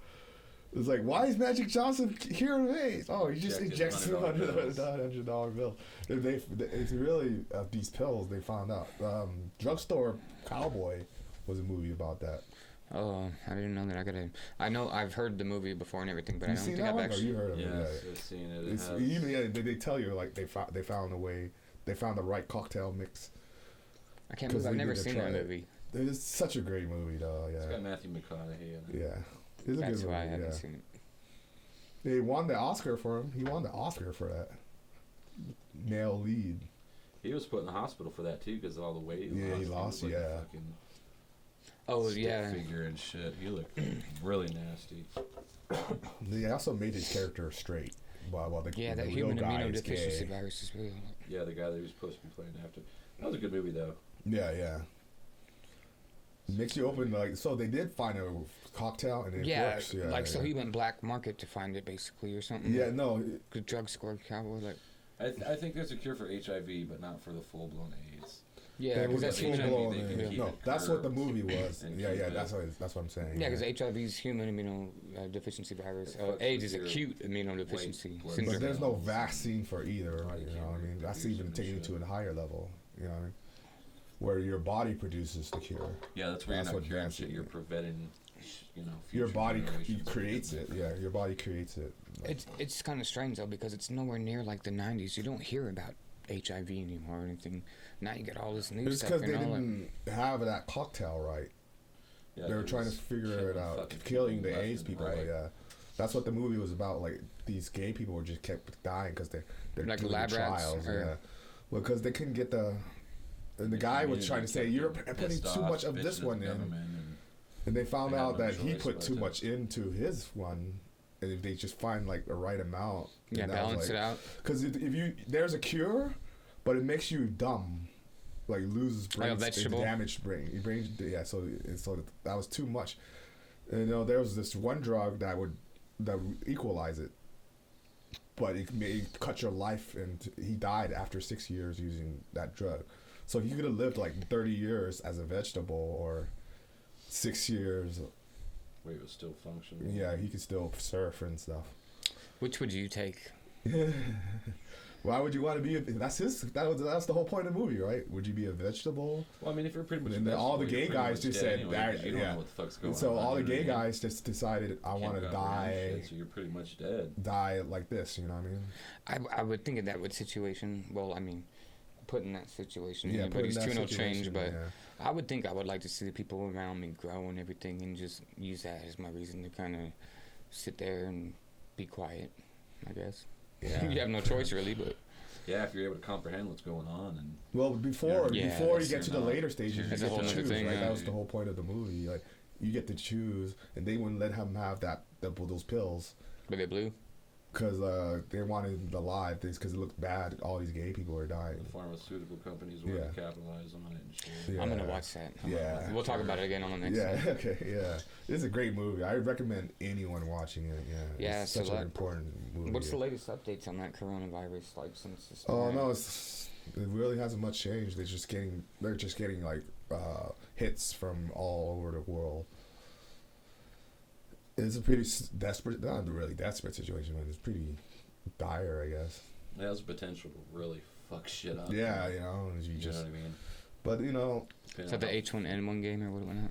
It's like, why is Magic Johnson curing AIDS? Oh, he just injects $100 bill. It's really these pills. They found out. Drugstore Cowboy was a movie about that. Oh, I didn't know that. I know I've heard the movie before and everything, but I don't think I've actually. You heard of it? Yes, I've seen it. It's even they tell you like they found a way. They found the right cocktail mix. I can't believe I've never seen that movie. It's such a great movie, though. Yeah. It's got Matthew McConaughey in it. Yeah. It's a That's good why movie, I haven't seen it. They won the Oscar for him. He won the Oscar for that. Male lead. He was put in the hospital for that too because of all the weight. He lost. He Yeah. Oh yeah. Figure and shit. He looked really nasty. They also made his character straight. While the that real human guy is immunodeficiency gay. virus is real. Yeah, the guy that he was supposed to be playing after. That was a good movie though. Yeah. Makes you open so they did find a cocktail and it works. Yeah, so he went black market to find it basically or something. Yeah, no. The drug score cowboy like. I think there's a cure for HIV, but not for the full blown AIDS. Yeah, because that's HIV, no, that's what the movie was. Yeah, that's what I'm saying. Yeah, because HIV is human immunodeficiency virus. AIDS is acute immunodeficiency syndrome. But there's no vaccine for either. Right? You know what I mean? That's even taking it to a higher level. You know what I mean? Where your body produces the cure. Yeah, that's where you're not curing shit. You're preventing, your body creates it. Yeah, your body creates it. It's kind of strange though because it's nowhere near like the 90s. You don't hear about HIV anymore or anything. Now you get all this new stuff. It's because they didn't have that cocktail right. Yeah, they were trying to figure it out, killing the AIDS people. Right. Yeah, that's what the movie was about. Like these gay people were just kept dying because they're like doing lab trials. Yeah, well, because they couldn't get the. And the guy was trying to say, you're putting too much of this one in. And they found out that he put too much into his one. And if they just find like the right amount. Yeah, balance it out. Because if there's a cure, but it makes you dumb. Like loses brain, damaged brain. So that was too much. And there was this one drug that would equalize it. But it may cut your life, and he died after 6 years using that drug. So he could have lived like 30 years as a vegetable, or 6 years. Where he was still functioning. Yeah, he could still surf and stuff. Which would you take? Why would you want to be? That's the whole point of the movie, right? Would you be a vegetable? Well, I mean, if you're pretty much. And then all the gay guys just said, anyway, you don't know what the fuck's going on. So all the gay guys just decided, I want to die. Shit, so you're pretty much dead. Die like this, you know what I mean? I would think in that situation. Well, I mean. Put in that situation, anybody's tune will change, but I would think I would like to see the people around me grow and everything, and just use that as my reason to kind of sit there and be quiet, I guess. Yeah. You have no choice really, but yeah, if you're able to comprehend what's going on. And well, before you get to the later stages, you get to choose, right? That was the whole point of the movie. Like you get to choose, and they wouldn't let him have those pills. But they blew. Because they wanted him alive, because it looked bad. All these gay people were dying. The pharmaceutical companies wanted to capitalize on it and shit. Yeah. I'm gonna watch that. We'll talk about it again on the next one. Yeah, okay, yeah. It's a great movie. I recommend anyone watching it, Yeah, it's such an important movie. What's the latest updates on that coronavirus, like, since this? Oh, no, it really hasn't much changed. They're just getting like, hits from all over the world. It's a pretty desperate, not a really desperate situation, but it's pretty dire, I guess. It has potential to really fuck shit up. Yeah, you know what I mean? But, Is that the H1N1 game or what it went out?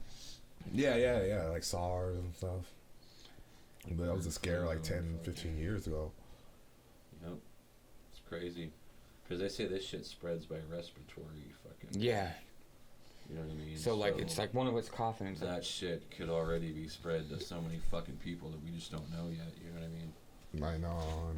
Yeah, like SARS and stuff. But that was a scare like 10, 15 years ago. Yep. It's crazy. Because they say this shit spreads by respiratory fucking... Yeah. You know what I mean? So like, it's like one of its coughing. That shit could already be spread to so many fucking people that we just don't know yet. You know what I mean? I know.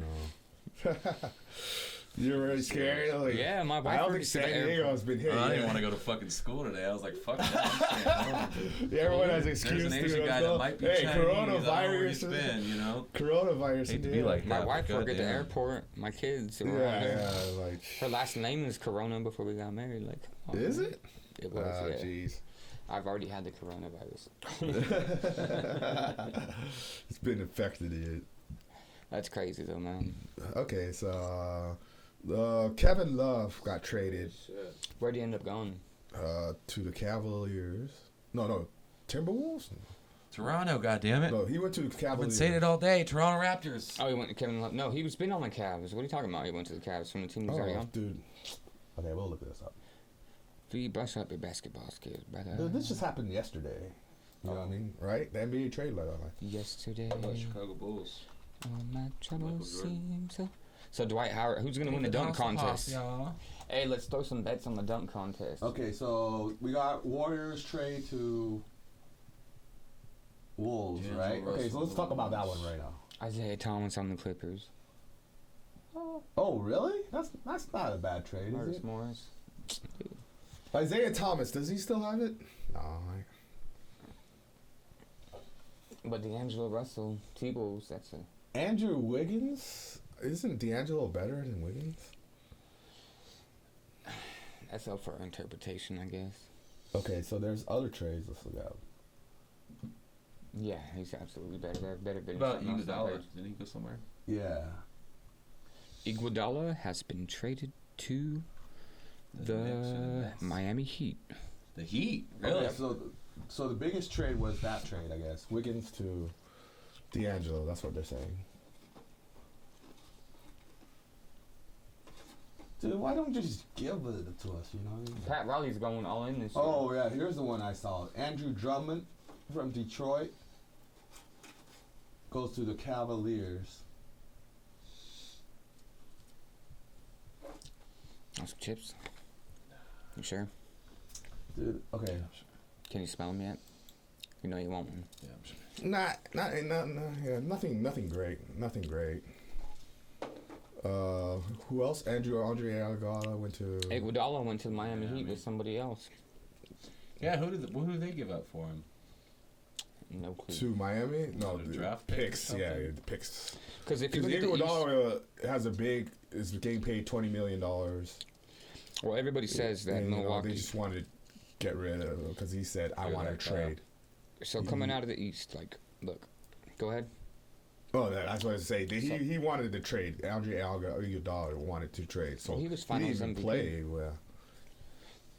You're really scared? Like, yeah, my wife. I don't think San Diego's been hit. I didn't want to go to fucking school today. I was like, fuck that. Everyone has excuse. There's an Asian guy that might be Chinese. Coronavirus. Been, you know? Coronavirus. Hate to be like my that. wife worked at the airport. My kids. Like her last name is Corona before we got married. Like, is it? It was. Yeah. Jeez. I've already had the coronavirus. It's been infected yet. That's crazy though, man. Okay, so Kevin Love got traded. Where'd he end up going? To the Cavaliers. No, Timberwolves. Toronto, goddammit. No, he went to the Cavaliers. I've been saying it all day. Toronto Raptors. Oh, he went to Kevin Love. No, he was been on the Cavs. What are you talking about? He went to the Cavs from the team he's already on. Dude. Okay, we'll look this up. We brush up your basketball skills, brother. Dude, this just happened yesterday. You know what I mean? Right? The NBA trade letter. Yesterday. How about Chicago Bulls? All my troubles seem so Dwight Howard, who's going to win the dunk contest? Hey, let's throw some bets on the dunk contest. Okay, so we got Warriors trade to Wolves, right? Okay, so let's talk about that one right now. Isaiah Thomas on the Clippers. Oh, really? That's not a bad trade, is it? Morris. Isaiah Thomas, does he still have it? No. But D'Angelo Russell, T-Bulls, that's a... Andrew Wiggins? Isn't D'Angelo better than Wiggins? That's up for interpretation, I guess. Okay, so there's other trades. Let's look at. Yeah, he's absolutely better. Better than about Iguodala? Did he go somewhere? Yeah. Iguodala has been traded to the Miami Heat. The Heat? Really? Okay, so the biggest trade was that trade, I guess. Wiggins to D'Angelo. That's what they're saying. Dude, why don't you just give it to us, you know what I mean? Pat Riley's going all in this year. Oh, yeah, here's the one I saw. Andrew Drummond from Detroit goes to the Cavaliers. Want some chips? You sure? Dude, okay. Can you smell them yet? You know you want one. Yeah, I'm sure. Nothing great. Who else? Andre Iguodala went to... Iguodala went to the Miami Heat with somebody else. Yeah, who did they give up for him? No clue. To Miami? No, the draft picks. Yeah, the picks. Because if you look at Iguodala is getting paid $20 million. Well, everybody says that Milwaukee... they just wanted to get rid of him because he said, I want to trade. So coming out of the East, like, look, go ahead. Oh, that's what I was saying. He wanted to trade. Andre Iguodala wanted to trade. So he was finals didn't even MVP. play. Well,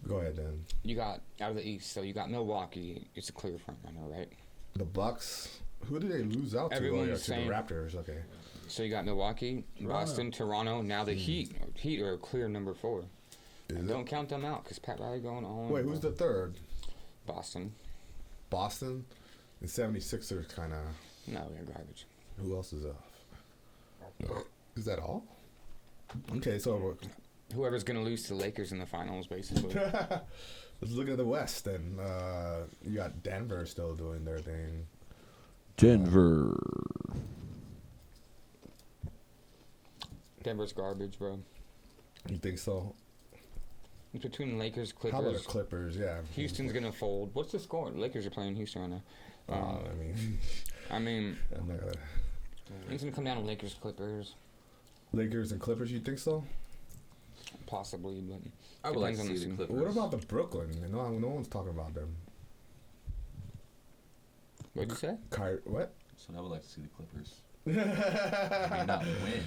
go ahead then. You got out of the East, so you got Milwaukee. It's a clear front runner, right? The Bucks. Who did they lose out to? Everyone's To the Raptors. Okay. So you got Milwaukee, Boston, Toronto. Now the Heat. Heat are a clear number 4. Don't count them out because Pat Riley going on. Wait, who's the third? Boston. Boston? The 76ers kind of... No, they're garbage. Who else is off? Is that all? Okay, so... Whoever's going to lose to the Lakers in the finals, basically. Let's look at the West, then. You got Denver still doing their thing. Denver. Denver's garbage, bro. You think so? It's between Lakers, Clippers. How about the Clippers? Yeah. Houston's going to fold. What's the score? The Lakers are playing Houston right now. I mean... I'm not gonna... It's going to come down to Lakers, Clippers. Lakers and Clippers, you think so? Possibly, but... I would like to see the Clippers. What about the Brooklyn? No one's talking about them. What'd you say? What? So I would like to see the Clippers. I mean, not win.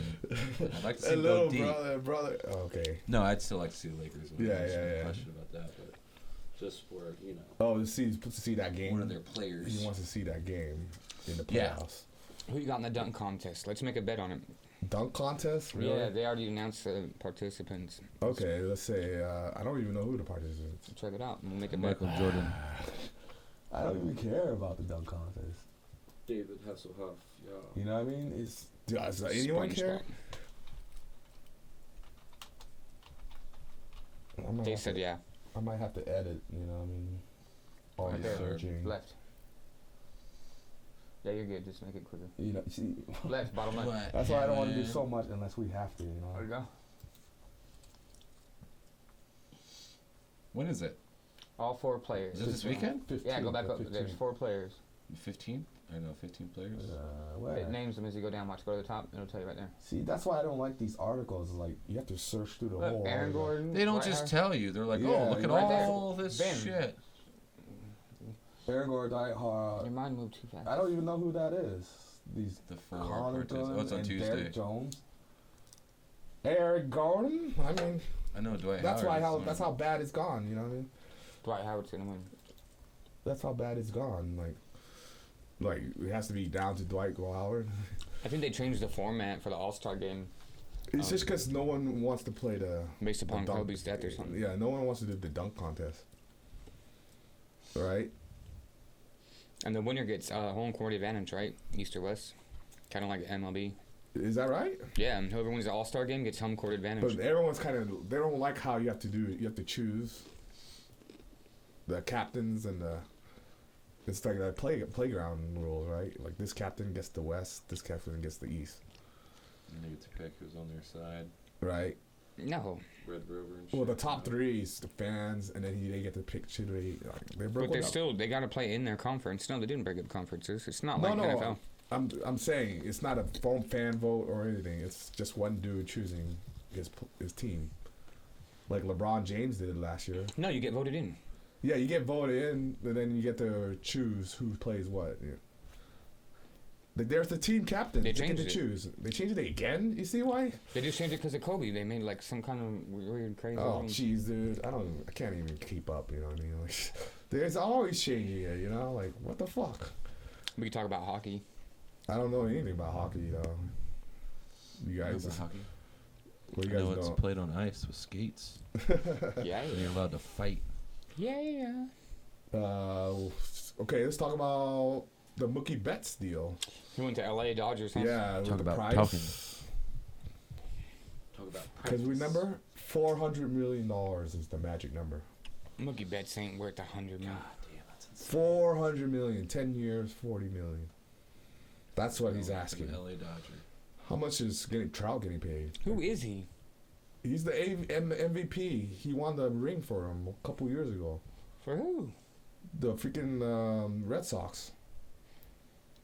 I'd like to see them go deep. brother. Oh, okay. No, I'd still like to see the Lakers win. Yeah. No question about that, but just for, you know. Oh, to see that game. One of their players. He wants to see that game in the playoffs. Yeah. Who you got in the dunk contest? Let's make a bet on it. Dunk contest? Really? Yeah, they already announced the participants. Okay, let's say I don't even know who the participants. Check it out. We'll make a bet. Michael Jordan. I don't even care about the dunk contest. David Hasselhoff, yeah. You know what I mean? Does anyone care? They said yeah. I might have to edit, you know what I mean? All Right the there. searching. Left. Yeah, you're good. Just make it quicker. You know, see, Left, bottom left. that's why I don't want to do so much unless we have to, you know? There you go. When is it? All 4 players. Is it this weekend? 15, Yeah, go back up. 15. There's 4 players. 15? I know, 15 players. Where? It names them as you go down. Watch. Go to the top. It'll tell you right there. See, that's why I don't like these articles. Like, you have to search through the Look, whole Aaron article. Gordon. They don't Dwight just Howard. tell you. They're like, Yeah, oh, look at right there. all this Ben. shit. Aaron Gordon, Die Your Hard. mind moved too fast. I don't even know who that is. These The 4 Connaughton parties. Oh, it's on and Tuesday. Derek Jones. Eric Gordon? I mean, I know Dwight that's Howard. why that's how bad it's gone, you know what I mean? Dwight Howard's gonna win. That's how bad it's gone. Like it has to be down to Dwight Howard. I think they changed the format for the All-Star game It's just because no one wants to play based upon dunk. Kobe's death or something. Yeah, no one wants to do the dunk contest. Right? And the winner gets home court advantage, right? East or West, kind of like MLB. Is that right? Yeah, and whoever wins the All-Star game gets home court advantage. But everyone's they don't like how you have to do it. You have to choose the captains and it's like that playground rules, right? Like this captain gets the West, this captain gets the East. And they get to pick who's on their side. Right? No. Red Rover and shit. Well, the top 3 is the fans, and then they get to pick 2. They broke But it up. they got to play in their conference. No, they didn't break up conferences. It's not like NFL. I'm saying it's not a fan vote or anything. It's just one dude choosing his team, like LeBron James did last year. No, you get voted in. Yeah, you get voted in, and then you get to choose who plays what. Yeah. Like there's the team captain. They get changed to it. choose. They changed it again. You see why? They just changed it because of Kobe. They made like some kind of weird, crazy. Oh, thing. jeez, dude. I can't even keep up. You know what I mean? Like, there's always changing it. You know, like what the fuck? We could talk about hockey. I don't know anything about hockey though. You guys, hockey. what I you guys know it's know? played on ice with skates. Yeah. And you're allowed to fight. Yeah. Okay, let's talk about the Mookie Betts deal. He went to LA Dodgers. Huh? Yeah, with Talk the about price. talking. Talk about Because remember, $400 million is the magic number. Mookie Betts ain't worth $100 million. God damn, that's insane. $400 million, 10 years, $40 million. That's what he's asking. LA Dodger. How much is Trout getting paid? Who is he? He's the MVP. He won the ring for him a couple years ago. For who? The freaking Red Sox.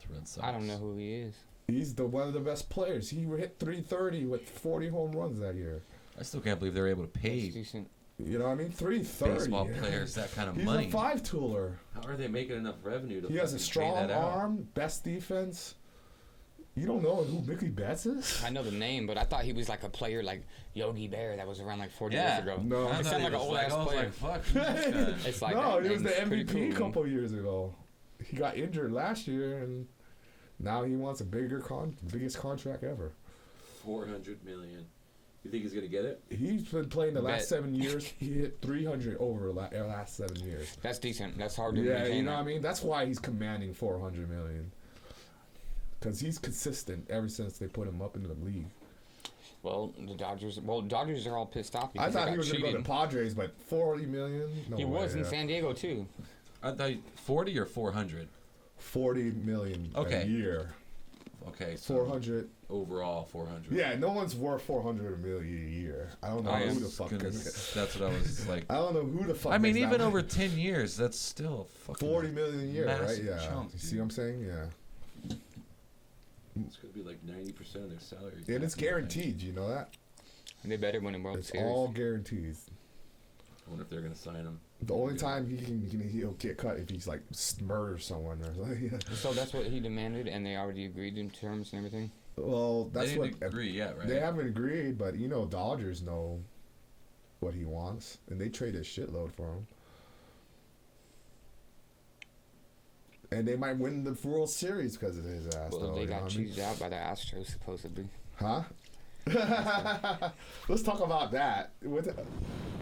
The Red Sox. I don't know who he is. He's one of the best players. He hit 330 with 40 home runs that year. I still can't believe they're able to That's pay decent. You know what I mean? 330. baseball players that kind of He's money. a 5-tooler. How are they making enough revenue to He has a fucking pay strong that out? arm, best defense. You don't know who Mookie Betts is? I know the name, but I thought he was like a player like Yogi Bear that was around like 40 Yeah. years ago. No. I It thought sounded he like an was old ass I was player. like, fuck. who's this guy? It's like No, that he was the name's pretty MVP a cool. couple years ago. He got injured last year, and now he wants a biggest contract ever. $400 million. You think he's gonna get it? He's been playing the last Bet. 7 years. He hit 300 over the last 7 years. That's decent. That's hard to Yeah, maintain. you know what I mean? That's why he's commanding $400 million. Because he's consistent ever since they put him up into the league. Well, the Dodgers are all pissed off because I thought they he got was going to go cheated. to Padres, but $40 million? No He way, was in yeah. San Diego too. I thought 40 or 400. $40 million Okay. a year. Okay, so 400. overall 400. Yeah, no one's worth $400 million a year. I don't know I who am the fuck gonna, is. that's what I was like. I don't know who the fuck. I mean, makes even that over 10 years, that's still fucking 40 million a year, right? massive Yeah. chunk, You see dude. what I'm saying? Yeah. It's gonna be like 90% of their salaries. And it's guaranteed. You know that? They better win a World It's Series. all guaranteed. I wonder if they're gonna sign him. The only time he'll get cut if he's like murders someone or something. So that's what he demanded, and they already agreed in terms and everything. Well, They that's what didn't agree yet, right? they haven't agreed, but you know, Dodgers know what he wants, and they traded a shitload for him. And they might win the World Series because of his ass. Well, though, they you know got what I mean? cheesed out by the Astros supposedly. Huh? Let's talk about that.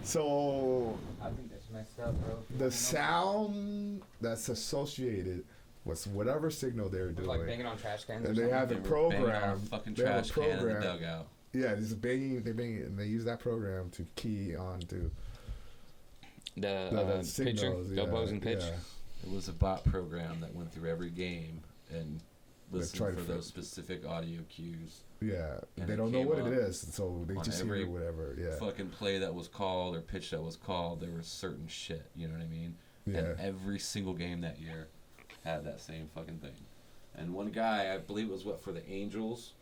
So I think that's messed up, bro. The sound that's associated with whatever signal they're doing. Like banging on trash cans. And or they have something. the They were banging on a program. fucking They have a trash can in the program. dugout. Yeah, just banging. They bang it, and they use that program to key onto the pitcher, signals. the opposing pitch. Yeah. It was a bot program that went through every game and listened tried for to those specific audio cues. Yeah, And they it don't know came what it up is, so they on just every hear whatever. Yeah, Fucking play that was called or pitch that was called, there was certain shit. You know what I mean? yeah. And every single game that year had that same fucking thing. And one guy, I believe it was for the Angels,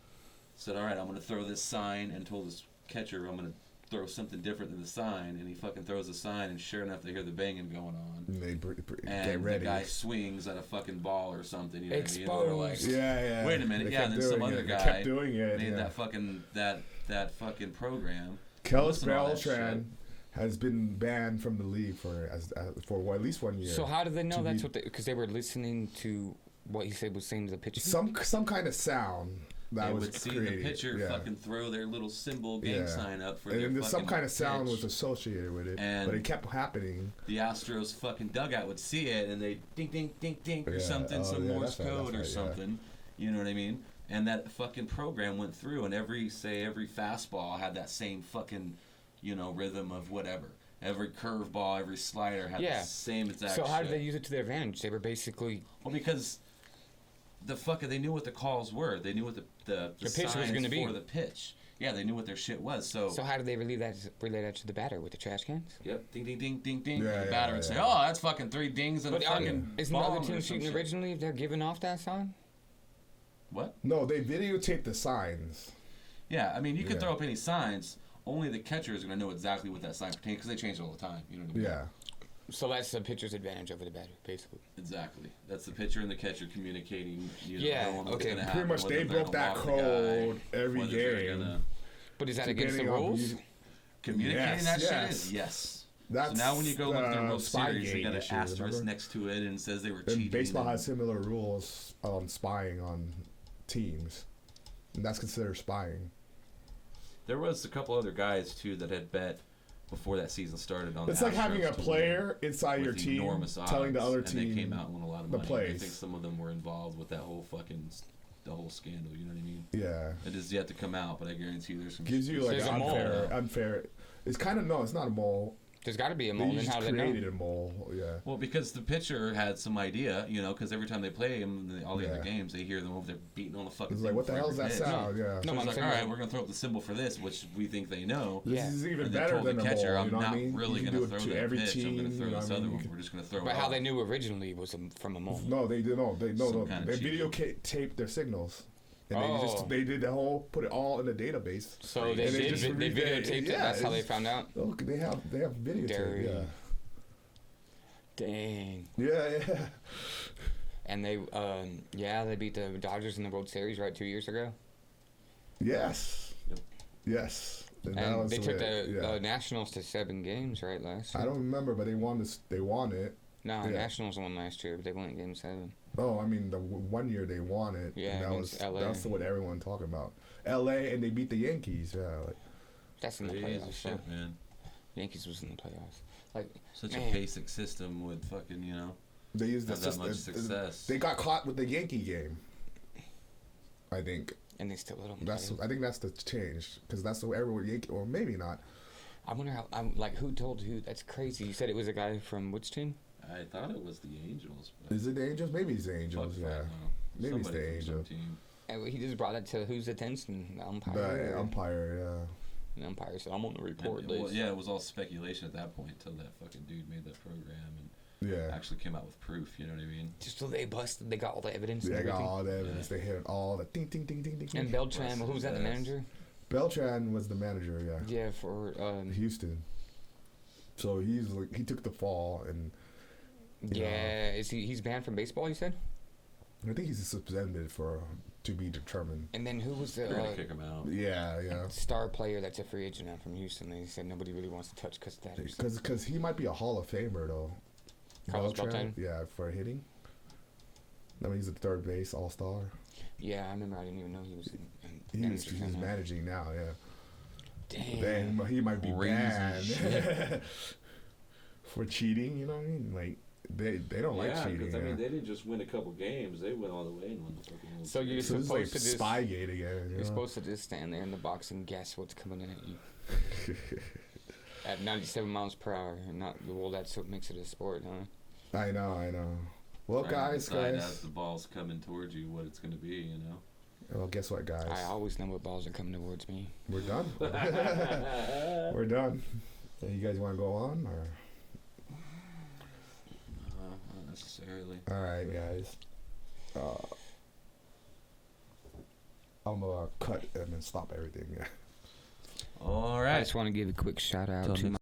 said, "All right, I'm gonna throw this sign," and told his catcher, "I'm gonna throw something different than the sign," and he fucking throws the sign, and sure enough, they hear the banging going on. And they get And ready. the guy swings at a fucking ball or something. You know what I mean? And they're like, Exposed. yeah. Wait a minute, They yeah, kept and then some doing other it. guy They kept doing it. made Yeah. that fucking program. Kellis Listen to all that Beltran has been banned from the league for at least 1 year. So how do they know To that's be- what? Because they were listening to what he said was saying to the pitcher. some kind of sound that They was would see created. the pitcher yeah. fucking throw their little symbol gang Yeah. sign up for And their then fucking some kind of sound was pitch. associated with it, And but it kept happening. The Astros fucking dugout would see it, and they ding ding ding ding or Yeah. something, Oh, some yeah, Morse that's right, code or that's right, yeah. something. You know what I mean? And that fucking program went through, and every fastball had that same fucking, rhythm of whatever. Every curveball, every slider had Yeah. the same exact. So how shit. did they use it to their advantage? They were basically Well, because they knew what the calls were. They knew what the pitch was signs gonna be. for the pitch. Yeah, they knew what their shit was. So, So how did they relay that to the batter with the trash cans? yep, ding ding ding ding ding. Yeah, And the yeah, batter would say, yeah. "Oh, that's fucking 3 dings and But a fucking isn't the bomb other or team some shooting shit." originally if they're giving off that sign? What? No, they videotaped the signs. Yeah, I mean, you can Yeah. throw up any signs. Only the catcher is going to know exactly what that sign pertains because they change it all the time. You know what I mean? Yeah, So that's the pitcher's advantage over the batter, basically. Exactly. That's the pitcher and the catcher communicating. Yeah, knowing what's okay. gonna pretty happen, much whether they they're broke gonna that walk the guy, code every whether they're game. gonna- But is that against the Depending on rules? you- Communicating Yes, that shit yes. is yes. That's So now when you go look at the World Series, they Spygate got an issue, asterisk remember? next to it and says they were cheating. And baseball and- has similar rules on spying on teams, and that's considered spying. There was a couple other guys too that had bet before that season started on. It's the like having a Astros to player inside win your with team enormous telling the odds, other and team they came out and won a lot of the money. I plays. think some of them were involved with that whole the whole scandal. You know what I mean? Yeah, It is yet to come out, but I guarantee there's some. gives you like There's a mole. unfair. It's kind of no, it's not a mole. There's got to be a They mole. Then just how do they know? created a mole. Yeah, Well, because the pitcher had some idea, because every time they play him, all the other Yeah. games, they hear them over there beating on the fucking. it's thing like what the before hell is that every pitch. sound? Yeah, No, So I'm it's like, saying all right, that- we're gonna throw up the symbol for this, which we think they know. this Yeah. is even And they better told the than a catcher, mole. I'm You know what not I mean? really You can gonna do throw it to that every pitch. team. I'm gonna you throw know this what I other mean? one. We're just gonna throw But it how off. they knew originally was from a mole. No, they did no. They no Some no. kind They of cheating. videotaped their signals, and Oh. they did the whole put it all in the database. So they And they did. just They read- videotaped it. yeah, That's how they it's- found out. Look, they have videotape. Dirty. Yeah, Dang. yeah. And they beat the Dodgers in the World Series 2 years ago. Yes. Yep. Yes. that And was they took way- the yeah. Nationals to 7 games last I year. don't remember, but they won this. They won it. No, yeah. Nationals won last year, but they won Game 7. Oh, I mean, the 1 year they won it. Yeah, and that was against LA. that's what everyone talking about. L.A. and they beat the Yankees. Yeah, like, That's in the Crazy playoffs. shit, So man. Yankees was in the playoffs. Like, Such Man. a basic system would fucking, they used the have that system. much success. They got caught with the Yankee game. I think and they still let them that's. play. I think that's the change because that's the everyone Yankee or maybe not. I wonder how. Who told who? That's crazy. You said it was a guy from which team? I thought it was the Angels. But Is it the Angels? Maybe it's the Angels. fuck if I Yeah, know. maybe it's Somebody the from some Angels. team. And he just brought it to whose attention? The umpire. The umpire. The umpire said, "I'm on the And report it, list." yeah, it was all speculation at that point until that fucking dude made that program and Yeah. actually came out with proof. You know what I mean? Just so they busted. They got all the evidence. They and got everything. all the evidence. They hit all the ding, ding, ding, ding, ding. And Beltran, who was that? The Yes. manager? Beltran was the manager. Yeah. Yeah, for Houston. So he took the fall, and yeah. Is he's banned from baseball? You said. I think he's suspended for to be determined. And then who was They're the gonna kick him out. Yeah. star player that's a free agent now from Houston? They said nobody really wants to touch because Because he might be a Hall of Famer though. Carlos Beltran? Yeah, for hitting. I mean, he's a third base All Star. Yeah, I remember. I didn't even know he was. He's managing now. Yeah. Damn. Then he might be Crazy banned shit. for cheating. You know what I mean? Like they don't like cheating. Because I mean, they didn't just win a couple games; they went all the way and won the fucking World So you're Series. So it's supposed like to just Spygate again. you're supposed to just stand there in the box and guess what's coming in at you at 97 miles per hour, and not well. That's what makes it a sport, huh? I know. Well, Trying to guys, decide as the ball's coming towards you, what it's going to be, you know. Well, guess what, guys? I always know what balls are coming towards me. We're done. We're done. So you guys want to go on, or? Not necessarily. All right, guys. I'm gonna cut and then stop everything. Yeah. All I right. just want to give a quick shout out Till to next